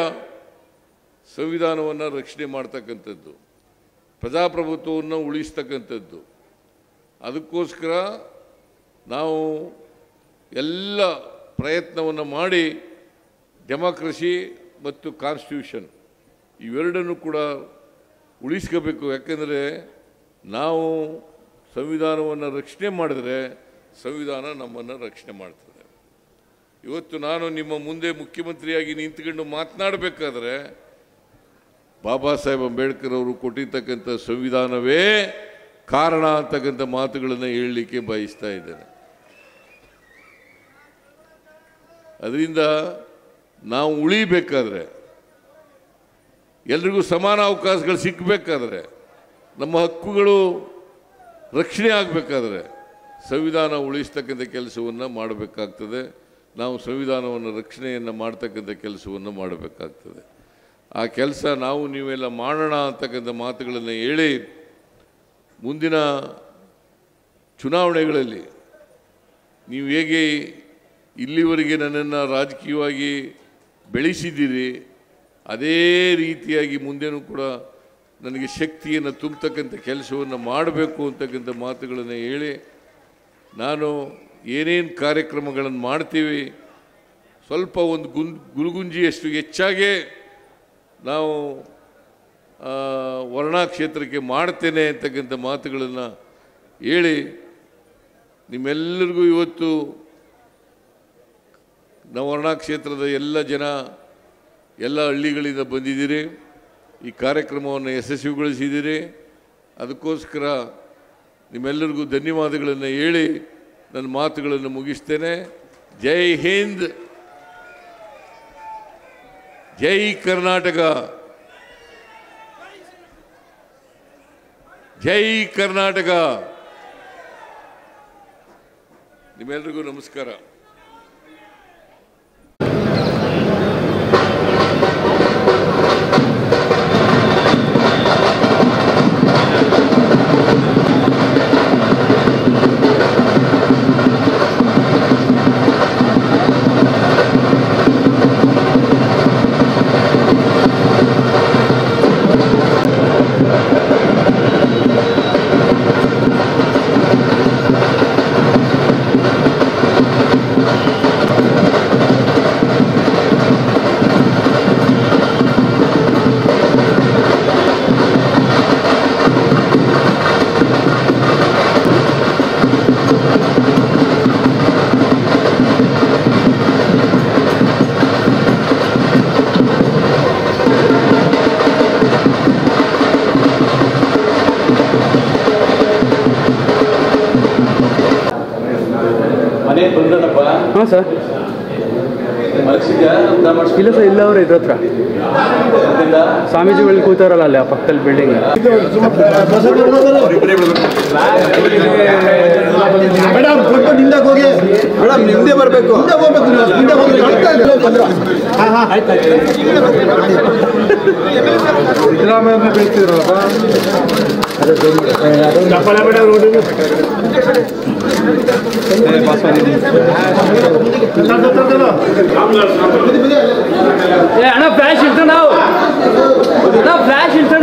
D: ಸಂವಿಧಾನವನ್ನು ರಕ್ಷಣೆ ಮಾಡ್ತಕ್ಕಂಥದ್ದು, ಪ್ರಜಾಪ್ರಭುತ್ವವನ್ನು ಉಳಿಸ್ತಕ್ಕಂಥದ್ದು. ಅದಕ್ಕೋಸ್ಕರ ನಾವು ಎಲ್ಲ ಪ್ರಯತ್ನವನ್ನು ಮಾಡಿ ಡೆಮಾಕ್ರಸಿ ಮತ್ತು ಕಾನ್ಸ್ಟಿಟ್ಯೂಷನ್ ಇವೆರಡನ್ನು ಕೂಡ ಉಳಿಸ್ಕೋಬೇಕು. ಯಾಕೆಂದರೆ ನಾವು ಸಂವಿಧಾನವನ್ನು ರಕ್ಷಣೆ ಮಾಡಿದರೆ ಸಂವಿಧಾನ ನಮ್ಮನ್ನು ರಕ್ಷಣೆ ಮಾಡ್ತದೆ. ಇವತ್ತು ನಾನು ನಿಮ್ಮ ಮುಂದೆ ಮುಖ್ಯಮಂತ್ರಿಯಾಗಿ ನಿಂತ್ಕೊಂಡು ಮಾತನಾಡಬೇಕಾದ್ರೆ ಬಾಬಾ ಸಾಹೇಬ್ ಅಂಬೇಡ್ಕರ್ ಅವರು ಕೊಟ್ಟಿರ್ತಕ್ಕಂಥ ಸಂವಿಧಾನವೇ ಕಾರಣ ಅಂತಕ್ಕಂಥ ಮಾತುಗಳನ್ನು ಹೇಳಲಿಕ್ಕೆ ಬಯಸ್ತಾ ಇದ್ದೇನೆ. ಅದರಿಂದ ನಾವು ಉಳಿಬೇಕಾದ್ರೆ, ಎಲ್ರಿಗೂ ಸಮಾನ ಅವಕಾಶಗಳು ಸಿಕ್ಕಬೇಕಾದ್ರೆ, ನಮ್ಮ ಹಕ್ಕುಗಳು ರಕ್ಷಣೆ ಆಗಬೇಕಾದ್ರೆ ಸಂವಿಧಾನ ಉಳಿಸ್ತಕ್ಕಂಥ ಕೆಲಸವನ್ನು ಮಾಡಬೇಕಾಗ್ತದೆ. ನಾವು ಸಂವಿಧಾನವನ್ನು ರಕ್ಷಣೆಯನ್ನು ಮಾಡ್ತಕ್ಕಂಥ ಕೆಲಸವನ್ನು ಮಾಡಬೇಕಾಗ್ತದೆ. ಆ ಕೆಲಸ ನಾವು ನೀವೆಲ್ಲ ಮಾಡೋಣ ಅಂತಕ್ಕಂಥ ಮಾತುಗಳನ್ನು ಹೇಳಿ ಮುಂದಿನ ಚುನಾವಣೆಗಳಲ್ಲಿ ನೀವು ಹೇಗೆ ಇಲ್ಲಿವರೆಗೆ ನನ್ನನ್ನು ರಾಜಕೀಯವಾಗಿ ಬೆಳೆಸಿದ್ದೀರಿ ಅದೇ ರೀತಿಯಾಗಿ ಮುಂದೆನೂ ಕೂಡ ನನಗೆ ಶಕ್ತಿಯನ್ನು ತುಂಬತಕ್ಕಂಥ ಕೆಲಸವನ್ನು ಮಾಡಬೇಕು ಅಂತಕ್ಕಂಥ ಮಾತುಗಳನ್ನು ಹೇಳಿ ನಾನು ಏನೇನು ಕಾರ್ಯಕ್ರಮಗಳನ್ನು ಮಾಡ್ತೀವಿ ಸ್ವಲ್ಪ ಒಂದು ಗುರುಗುಂಜಿಯಷ್ಟು ಹೆಚ್ಚಾಗೇ ನಾವು ವರ್ಣಾ ಕ್ಷೇತ್ರಕ್ಕೆ ಮಾಡ್ತೇನೆ ಅಂತಕ್ಕಂಥ ಮಾತುಗಳನ್ನು ಹೇಳಿ ನಿಮ್ಮೆಲ್ಲರಿಗೂ ಇವತ್ತು ನಾವು ವರ್ಣಾ ಕ್ಷೇತ್ರದ ಎಲ್ಲ ಜನ ಎಲ್ಲ ಹಳ್ಳಿಗಳಿಂದ ಬಂದಿದ್ದೀರಿ, ಈ ಕಾರ್ಯಕ್ರಮವನ್ನು ಯಶಸ್ವಿಗೊಳಿಸಿದ್ದೀರಿ. ಅದಕ್ಕೋಸ್ಕರ ನಿಮ್ಮೆಲ್ಲರಿಗೂ ಧನ್ಯವಾದಗಳನ್ನು ಹೇಳಿ ನನ್ನ ಮಾತುಗಳನ್ನು ಮುಗಿಸ್ತೇನೆ. ಜೈ ಹಿಂದ್, ಜೈ ಕರ್ನಾಟಕ, ಜೈ ಕರ್ನಾಟಕ. ನಿಮ್ಮೆಲ್ಲರಿಗೂ ನಮಸ್ಕಾರ.
B: ಹಾಂ ಸರ್, ಇಲ್ಲ ಸರ್, ಇಲ್ಲ ಅವ್ರ ಇದ್ರ ಹತ್ರ ಸ್ವಾಮೀಜಿಗಳು ಕೂತಾರಲ್ಲ ಅಲ್ಲಿ ಆ ಪಕ್ಕದಲ್ಲಿ ಬಿಲ್ಡಿಂಗ್.
C: ಮೇಡಮ್ ಸ್ವಲ್ಪ ನಿಂದಾಗ ಹೋಗಿ ಮೇಡಮ್, ನಿಮ್ದೇ ಬರಬೇಕು. ಸಿದ್ದರಾಮಯ್ಯ ಬೀಳ್ತಿದ್ರಪ್ಪ.
B: ಅಣ್ಣ ಫ್ಲಾಶ್ ಇಲ್ತ ನಾವು ಫ್ಲಾಶ್ ಇಲ್ತ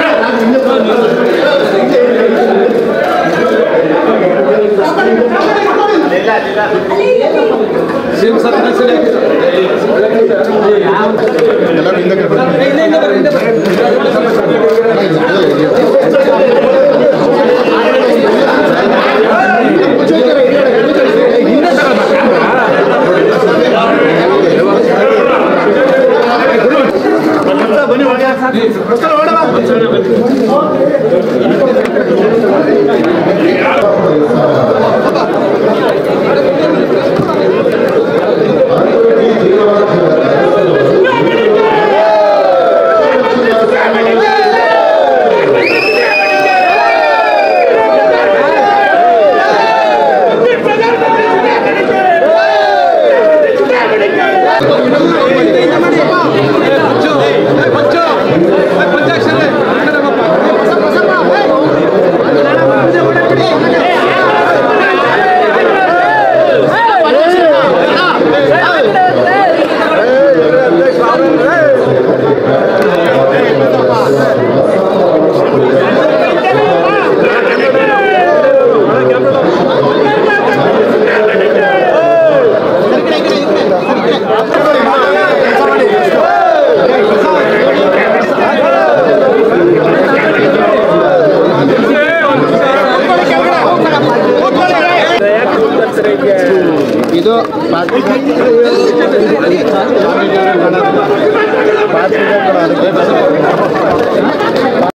C: ಪಾಸ್